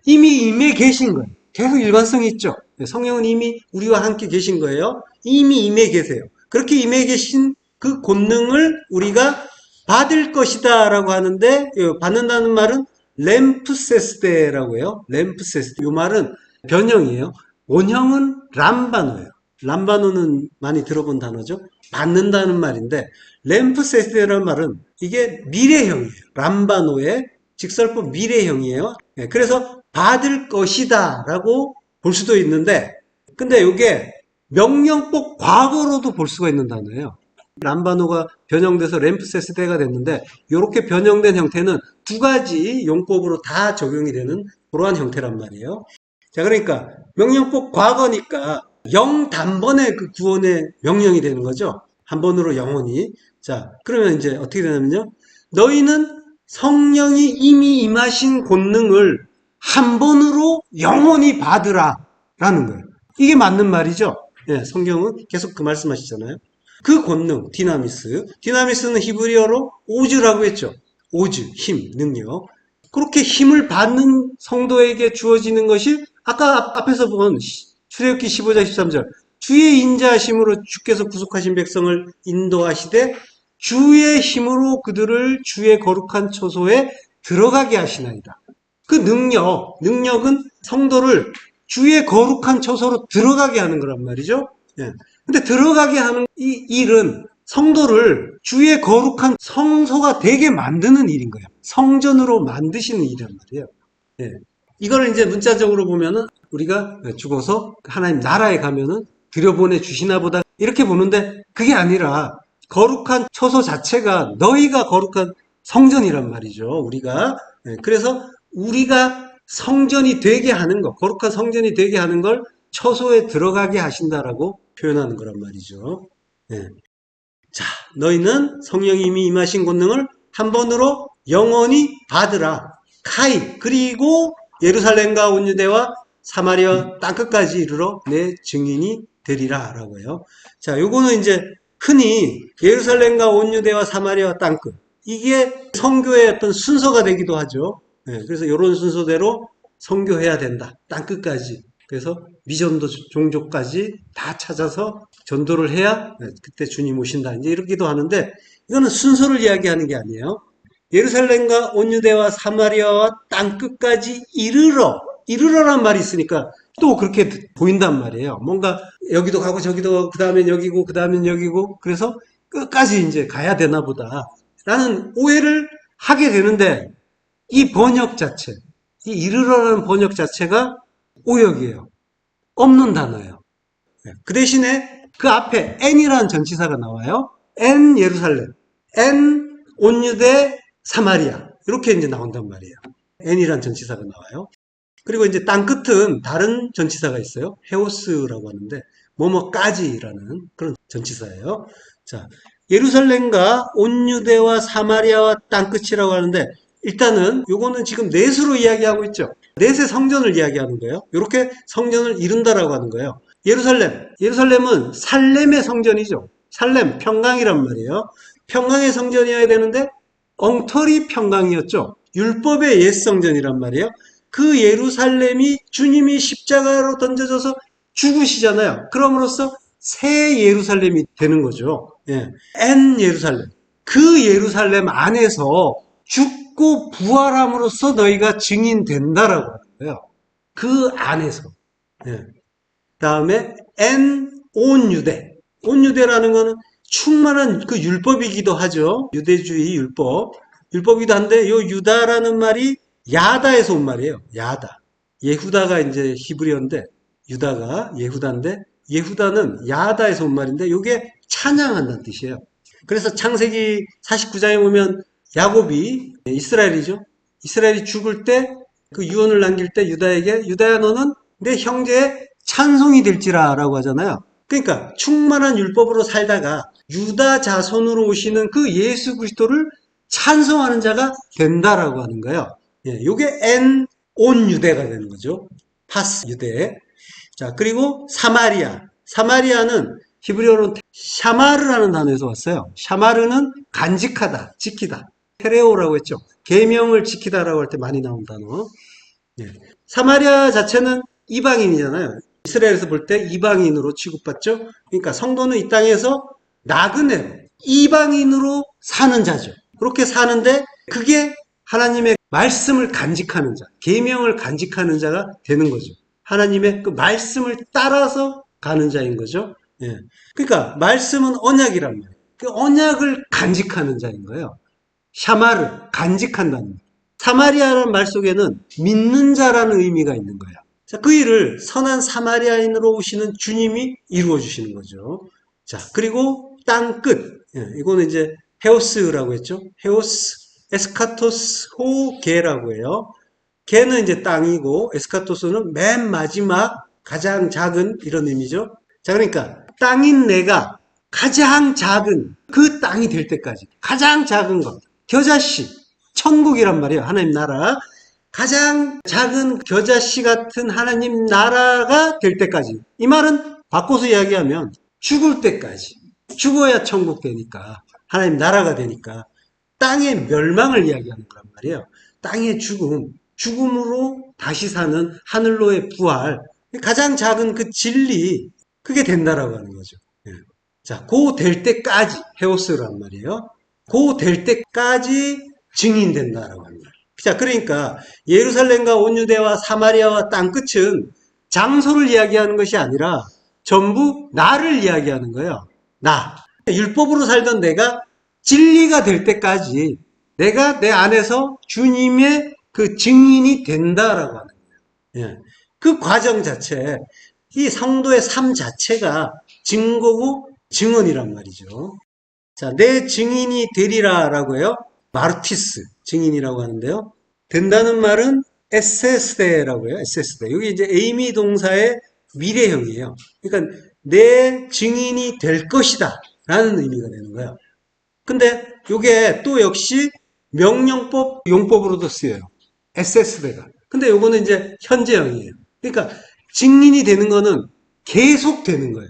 이미 임해 계신 거예요. 계속 일관성이 있죠. 성령은 이미 우리와 함께 계신 거예요. 이미 임해 계세요. 그렇게 임해 계신 그 권능을 우리가 받을 것이다 라고 하는데 받는다는 말은 램프세스데라고 해요. 램프세스데. 이 말은 변형이에요. 원형은 람바노예요. 람바노는 많이 들어본 단어죠. 받는다는 말인데 램프세스데라는 말은 이게 미래형이에요. 람바노의 직설법 미래형이에요. 그래서 받을 것이다 라고 볼 수도 있는데 근데 이게 명령법 과거로도 볼 수가 있는 단어예요. 람바노가 변형돼서 램프세스데가 됐는데 이렇게 변형된 형태는 두 가지 용법으로 다 적용이 되는 그러한 형태란 말이에요. 자, 그러니까 명령법 과거니까 영단번의 그 구원의 명령이 되는 거죠. 한 번으로 영원히. 자, 그러면 이제 어떻게 되냐면요. 너희는 성령이 이미 임하신 권능을 한 번으로 영원히 받으라 라는 거예요. 이게 맞는 말이죠. 예, 성경은 계속 그 말씀하시잖아요. 그 권능, 디나미스는 히브리어로 오즈라고 했죠. 오즈, 힘, 능력. 그렇게 힘을 받는 성도에게 주어지는 것이 아까 앞에서 본 출애굽기 15장 13절 주의 인자하심으로 주께서 구속하신 백성을 인도하시되 주의 힘으로 그들을 주의 거룩한 초소에 들어가게 하시나이다. 그 능력은 성도를 주의 거룩한 처소로 들어가게 하는 거란 말이죠. 예. 근데 들어가게 하는 이 일은 성도를 주의 거룩한 성소가 되게 만드는 일인 거예요. 성전으로 만드시는 일이란 말이에요. 예. 이걸 이제 문자적으로 보면은 우리가 죽어서 하나님 나라에 가면은 들여보내 주시나 보다 이렇게 보는데 그게 아니라 거룩한 처소 자체가 너희가 거룩한 성전이란 말이죠. 우리가. 예. 그래서 우리가 성전이 되게 하는 것, 거룩한 성전이 되게 하는 걸 처소에 들어가게 하신다라고 표현하는 거란 말이죠. 예. 자, 너희는 성령이 이미 임하신 권능을 한 번으로 영원히 받으라. 카이. 그리고 예루살렘과 온 유대와 사마리아 땅끝까지 이르러 내 증인이 되리라. 라고요. 자, 요거는 이제 흔히 예루살렘과 온 유대와 사마리아 땅끝. 이게 선교의 어떤 순서가 되기도 하죠. 네, 그래서 이런 순서대로 선교해야 된다. 땅끝까지. 그래서 미전도 종족까지 다 찾아서 전도를 해야 그때 주님 오신다. 이제 이러기도 하는데 이거는 순서를 이야기하는 게 아니에요. 예루살렘과 온 유대와 사마리아와 땅끝까지 이르러란 말이 있으니까 또 그렇게 보인단 말이에요. 뭔가 여기도 가고 저기도 그 다음엔 여기고 그 다음엔 여기고 그래서 끝까지 이제 가야 되나 보다 라는 오해를 하게 되는데 이 번역 자체, 이 이르러라는 번역 자체가 오역이에요. 없는 단어예요. 그 대신에 그 앞에 n이라는 전치사가 나와요. n 예루살렘, n 온유대 사마리아 이렇게 이제 나온단 말이에요. n이라는 전치사가 나와요. 그리고 이제 땅 끝은 다른 전치사가 있어요. 헤오스라고 하는데 뭐뭐까지라는 그런 전치사예요. 자, 예루살렘과 온유대와 사마리아와 땅 끝이라고 하는데 일단은 요거는 지금 넷으로 이야기하고 있죠. 넷의 성전을 이야기하는 거예요. 이렇게 성전을 이룬다라고 하는 거예요. 예루살렘은 살렘의 성전이죠. 살렘, 평강이란 말이에요. 평강의 성전이어야 되는데 엉터리 평강이었죠. 율법의 옛 성전이란 말이에요. 그 예루살렘이 주님이 십자가로 던져져서 죽으시잖아요. 그럼으로써 새 예루살렘이 되는 거죠. 예. N 예루살렘. 그 예루살렘 안에서 죽고 부활함으로써 너희가 증인된다라고 하는 거예요. 그 안에서. 예. 다음에 N 온 유대. 온 유대라는 거는 충만한 그 율법이기도 하죠. 유대주의 율법. 율법이기도 한데 요 유다라는 말이 야다에서 온 말이에요. 야다. 예후다가 이제 히브리어인데 유다가 예후다인데 예후다는 야다에서 온 말인데 이게 찬양한다는 뜻이에요. 그래서 창세기 49장에 보면 야곱이 이스라엘이죠. 이스라엘이 죽을 때 그 유언을 남길 때 유다에게 유다야 너는 내 형제의 찬송이 될지라 라고 하잖아요. 그러니까 충만한 율법으로 살다가 유다 자손으로 오시는 그 예수 그리스도를 찬송하는 자가 된다라고 하는 거예요. 예, 요게 N 온 유대가 되는 거죠. 파스 유대. 자, 그리고 사마리아. 사마리아는 히브리어로 샤마르라는 단어에서 왔어요. 샤마르는 간직하다, 지키다. 테레오라고 했죠. 계명을 지키다라고 할 때 많이 나온 단어. 예. 사마리아 자체는 이방인이잖아요. 이스라엘에서 볼 때 이방인으로 취급받죠. 그러니까 성도는 이 땅에서 나그네로 이방인으로 사는 자죠. 그렇게 사는데 그게 하나님의 말씀을 간직하는 자, 계명을 간직하는 자가 되는 거죠. 하나님의 그 말씀을 따라서 가는 자인 거죠. 예. 그러니까 말씀은 언약이란 말이에요. 그 언약을 간직하는 자인 거예요. 샤마르, 간직한다는 말. 사마리아라는 말 속에는 믿는 자라는 의미가 있는 거예요. 자, 그 일을 선한 사마리아인으로 오시는 주님이 이루어 주시는 거죠. 자, 그리고 땅 끝. 예, 이거는 이제 헤오스라고 했죠. 헤오스, 에스카토스, 호, 게라고 해요. 게는 이제 땅이고 에스카토스는 맨 마지막 가장 작은 이런 의미죠. 자, 그러니까 땅인 내가 가장 작은 그 땅이 될 때까지 가장 작은 것 겨자씨 천국이란 말이에요. 하나님 나라 가장 작은 겨자씨 같은 하나님 나라가 될 때까지 이 말은 바꿔서 이야기하면 죽을 때까지 죽어야 천국 되니까 하나님 나라가 되니까 땅의 멸망을 이야기하는 거란 말이에요. 땅의 죽음 죽음으로 다시 사는 하늘로의 부활 가장 작은 그 진리 그게 된다라고 하는 거죠. 예. 자, 고 될 때까지 헤오스란 말이에요. 고 될 때까지 증인된다라고 하는 거예요. 자, 그러니까 예루살렘과 온 유대와 사마리아와 땅 끝은 장소를 이야기하는 것이 아니라 전부 나를 이야기하는 거예요. 나. 율법으로 살던 내가 진리가 될 때까지 내가 내 안에서 주님의 그 증인이 된다라고 하는 거예요. 예. 그 과정 자체, 이 성도의 삶 자체가 증거고 증언이란 말이죠. 자, 내 증인이 되리라라고 해요. 마르티스, 증인이라고 하는데요. 된다는 말은 에세스데라고 해요. 에세스데. 여기 이제 에이미 동사의 미래형이에요. 그러니까 내 증인이 될 것이다 라는 의미가 되는 거예요. 근데 이게 또 역시 명령법, 용법으로도 쓰여요. 에세스데가. 근데 요거는 이제 현재형이에요. 그러니까 증인이 되는 거는 계속 되는 거예요.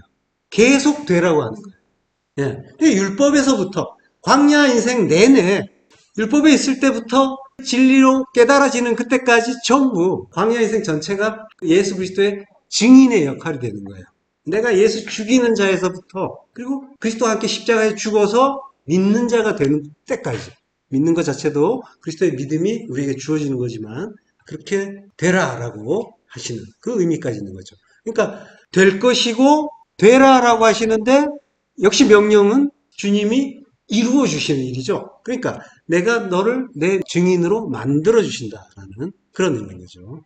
계속 되라고 하는 거예요. 예. 율법에서부터 광야 인생 내내 율법에 있을 때부터 진리로 깨달아지는 그때까지 전부 광야 인생 전체가 예수 그리스도의 증인의 역할이 되는 거예요. 내가 예수 죽이는 자에서부터 그리고 그리스도와 함께 십자가에 죽어서 믿는 자가 되는 때까지 믿는 것 자체도 그리스도의 믿음이 우리에게 주어지는 거지만 그렇게 되라라고 하시는 그 의미까지 있는 거죠. 그러니까 될 것이고 되라라고 하시는데 역시 명령은 주님이 이루어 주시는 일이죠. 그러니까 내가 너를 내 증인으로 만들어 주신다라는 그런 의미인 거죠.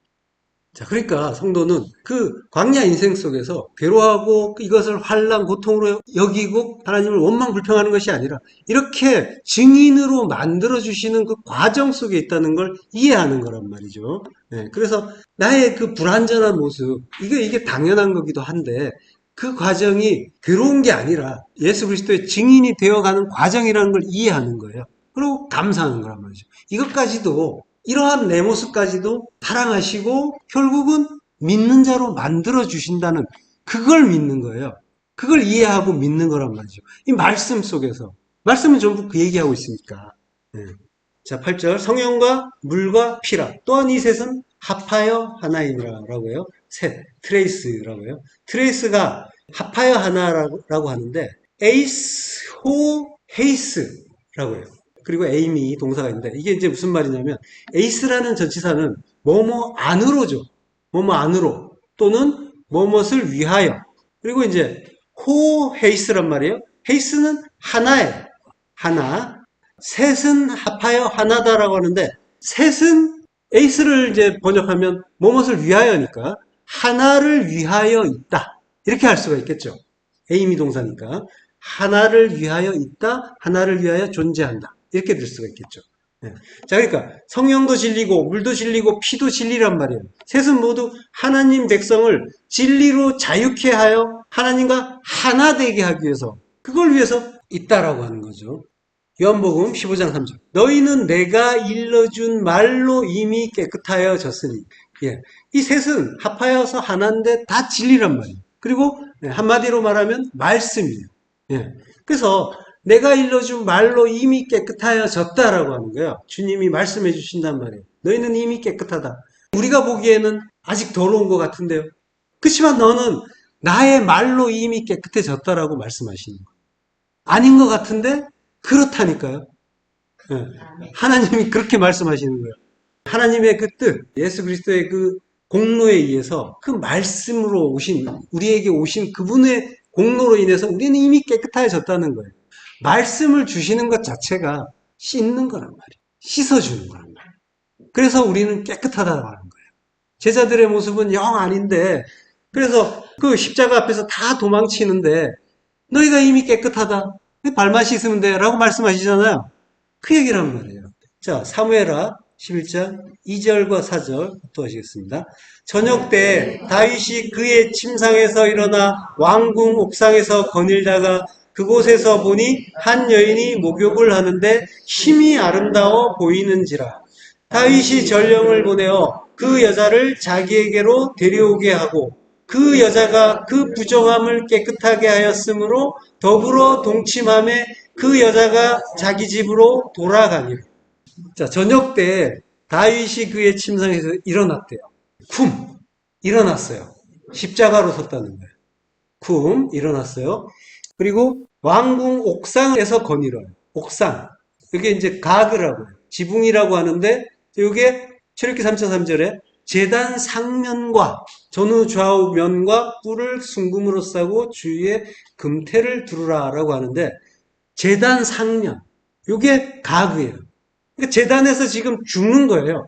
자, 그러니까 성도는 그 광야 인생 속에서 괴로워하고 이것을 환난, 고통으로 여기고 하나님을 원망 불평하는 것이 아니라 이렇게 증인으로 만들어 주시는 그 과정 속에 있다는 걸 이해하는 거란 말이죠. 네, 그래서 나의 그 불완전한 모습, 이게 당연한 거기도 한데 그 과정이 괴로운 게 아니라 예수 그리스도의 증인이 되어가는 과정이라는 걸 이해하는 거예요. 그리고 감사하는 거란 말이죠. 이것까지도 이러한 내 모습까지도 사랑하시고 결국은 믿는 자로 만들어 주신다는 그걸 믿는 거예요. 그걸 이해하고 믿는 거란 말이죠. 이 말씀 속에서 말씀은 전부 그 얘기하고 있으니까. 네. 자, 8절 성령과 물과 피라 또한 이 셋은 합하여 하나이니라라고 해요. 셋, 트레이스라고 해요. 트레이스가 합하여 하나라고 하는데 에이스, 호, 헤이스라고 해요. 그리고 에이미 동사가 있는데 이게 이제 무슨 말이냐면 에이스라는 전치사는 뭐뭐 안으로죠. 뭐뭐 안으로 또는 뭐뭇을 위하여. 그리고 이제 호 헤이스란 말이에요. 헤이스는 하나예요. 하나. 셋은 합하여 하나다라고 하는데 셋은 에이스를 이제 번역하면 뭐뭇을 위하여니까 하나를 위하여 있다. 이렇게 할 수가 있겠죠. 에이미 동사니까 하나를 위하여 있다. 하나를 위하여 존재한다. 이렇게 될 수가 있겠죠. 네. 자, 그러니까 성령도 진리고 물도 진리고 피도 진리란 말이에요. 셋은 모두 하나님 백성을 진리로 자유케 하여 하나님과 하나 되게 하기 위해서 그걸 위해서 있다라고 하는 거죠. 요한복음 15장 3절 너희는 내가 일러준 말로 이미 깨끗하여졌으니 예. 이 셋은 합하여서 하나인데 다 진리란 말이에요. 그리고 한마디로 말하면 말씀이에요. 예. 그래서 내가 일러준 말로 이미 깨끗하여졌다라고 하는 거예요. 주님이 말씀해 주신단 말이에요. 너희는 이미 깨끗하다. 우리가 보기에는 아직 더러운 것 같은데요. 그렇지만 너는 나의 말로 이미 깨끗해졌다라고 말씀하시는 거예요. 아닌 것 같은데 그렇다니까요. 네. 하나님이 그렇게 말씀하시는 거예요. 하나님의 그 뜻, 예수 그리스도의 그 공로에 의해서 그 말씀으로 오신 우리에게 오신 그분의 공로로 인해서 우리는 이미 깨끗해졌다는 거예요. 말씀을 주시는 것 자체가 씻는 거란 말이에요. 씻어주는 거란 말이에요. 그래서 우리는 깨끗하다고 하는 거예요. 제자들의 모습은 영 아닌데 그래서 그 십자가 앞에서 다 도망치는데 너희가 이미 깨끗하다. 발만 씻으면 돼 라고 말씀하시잖아요. 그 얘기란 말이에요. 자, 사무엘하 11장 2절과 4절 또 하시겠습니다. 저녁 때 다윗이 그의 침상에서 일어나 왕궁 옥상에서 거닐다가 그곳에서 보니 한 여인이 목욕을 하는데 심히 아름다워 보이는지라. 다윗이 전령을 보내어 그 여자를 자기에게로 데려오게 하고 그 여자가 그 부정함을 깨끗하게 하였으므로 더불어 동침함에 그 여자가 자기 집으로 돌아가니라. 자, 저녁 때 다윗이 그의 침상에서 일어났대요. 쿰! 일어났어요. 십자가로 섰다는 거예요. 쿰! 일어났어요. 그리고 왕궁 옥상에서 거닐어요. 옥상. 이게 이제 가그라고 해요. 지붕이라고 하는데, 이게 출애굽기 3장 3절에 제단 상면과 전후 좌우 면과 뿔을 순금으로 싸고 주위에 금태를 두르라 라고 하는데, 제단 상면, 요게 가그예요. 그러니까 제단에서 지금 죽는 거예요.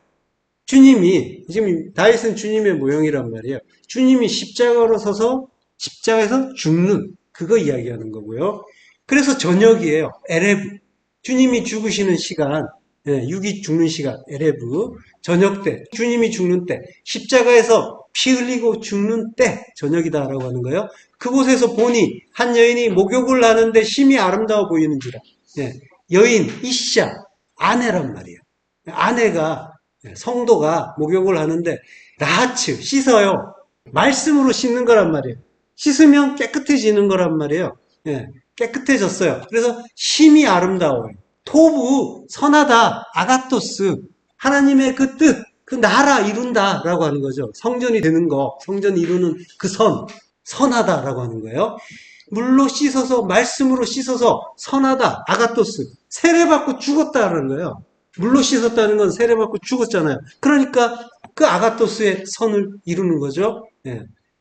주님이, 지금 다윗은 주님의 모형이란 말이에요. 주님이 십자가로 서서 십자가에서 죽는, 그거 이야기하는 거고요. 그래서 저녁이에요. 에레브. 주님이 죽으시는 시간, 육이 죽는 시간, 에레브. 저녁 때, 주님이 죽는 때, 십자가에서 피 흘리고 죽는 때, 저녁이다라고 하는 거예요. 그곳에서 보니 한 여인이 목욕을 하는데 심히 아름다워 보이는지라. 여인, 이샤, 아내란 말이에요. 아내가, 성도가 목욕을 하는데 라하츠, 씻어요. 말씀으로 씻는 거란 말이에요. 씻으면 깨끗해지는 거란 말이에요. 깨끗해졌어요. 그래서 심히 아름다워요. 토부, 선하다, 아가토스, 하나님의 그 뜻, 그 나라 이룬다 라고 하는 거죠. 성전이 되는 거, 성전 이루는 그 선하다 라고 하는 거예요. 물로 씻어서, 말씀으로 씻어서 선하다, 아가토스, 세례받고 죽었다라는 거예요. 물로 씻었다는 건 세례받고 죽었잖아요. 그러니까 그 아가토스의 선을 이루는 거죠.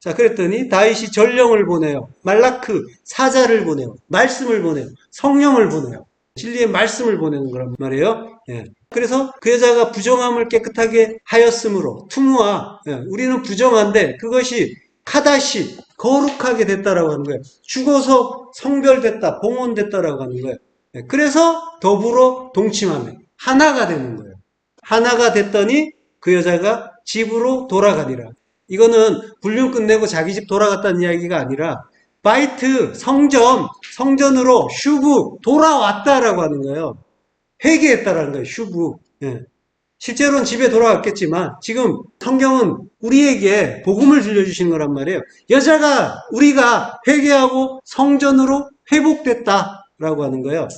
자, 그랬더니 다윗이 전령을 보내요. 말라크, 사자를 보내요. 말씀을 보내요. 성령을 보내요. 진리의 말씀을 보내는 거란 말이에요. 그래서 그 여자가 부정함을 깨끗하게 하였으므로 투무와, 우리는 부정한데 그것이 카다시, 거룩하게 됐다라고 하는 거예요. 죽어서 성별됐다, 봉헌됐다라고 하는 거예요. 그래서 더불어 동침하며 하나가 되는 거예요. 하나가 됐더니 그 여자가 집으로 돌아가니라. 이거는 불륜 끝내고 자기 집 돌아갔다는 이야기가 아니라 바이트, 성전으로 슈브, 돌아왔다라고 하는 거예요. 회개했다라는 거예요. 슈브. 실제로는 집에 돌아왔겠지만 지금 성경은 우리에게 복음을 들려주시는 거란 말이에요. 여자가 우리가 회개하고 성전으로 회복됐다라고 하는 거예요.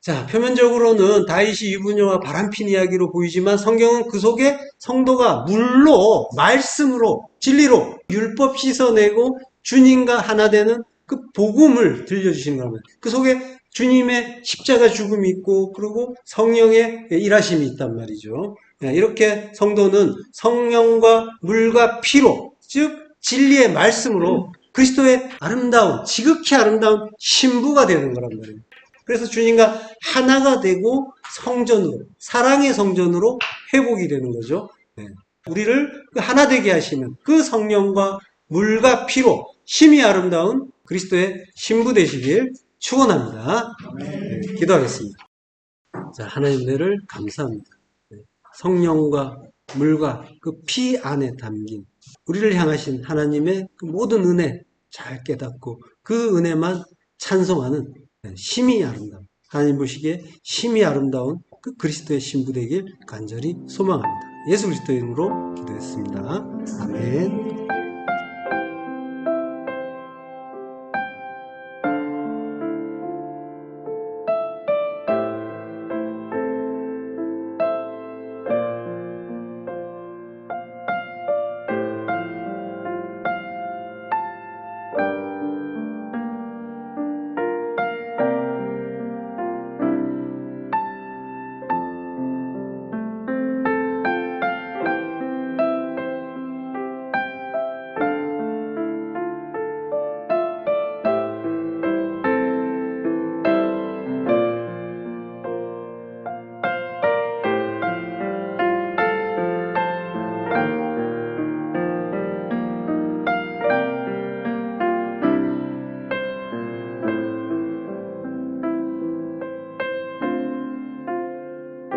자, 표면적으로는 다윗이 유부녀와 바람핀 이야기로 보이지만 성경은 그 속에 성도가 물로, 말씀으로, 진리로 율법 씻어내고 주님과 하나 되는 그 복음을 들려주시는 거라면 그 속에 주님의 십자가 죽음이 있고 그리고 성령의 일하심이 있단 말이죠. 이렇게 성도는 성령과 물과 피로, 즉 진리의 말씀으로 그리스도의 아름다운, 지극히 아름다운 신부가 되는 거란 말이에요. 그래서 주님과 하나가 되고 성전으로, 사랑의 성전으로 회복이 되는 거죠. 우리를 하나 되게 하시는 그 성령과 물과 피로 심히 아름다운 그리스도의 신부 되시길 축원합니다. 기도하겠습니다. 자, 하나님 은혜를 감사합니다. 성령과 물과 그 피 안에 담긴 우리를 향하신 하나님의 그 모든 은혜 잘 깨닫고 그 은혜만 찬송하는 심히 아름다운, 하나님 보시기에 심히 아름다운 그 그리스도의 신부 되길 간절히 소망합니다. 예수 그리스도 이름으로 기도했습니다. 아멘.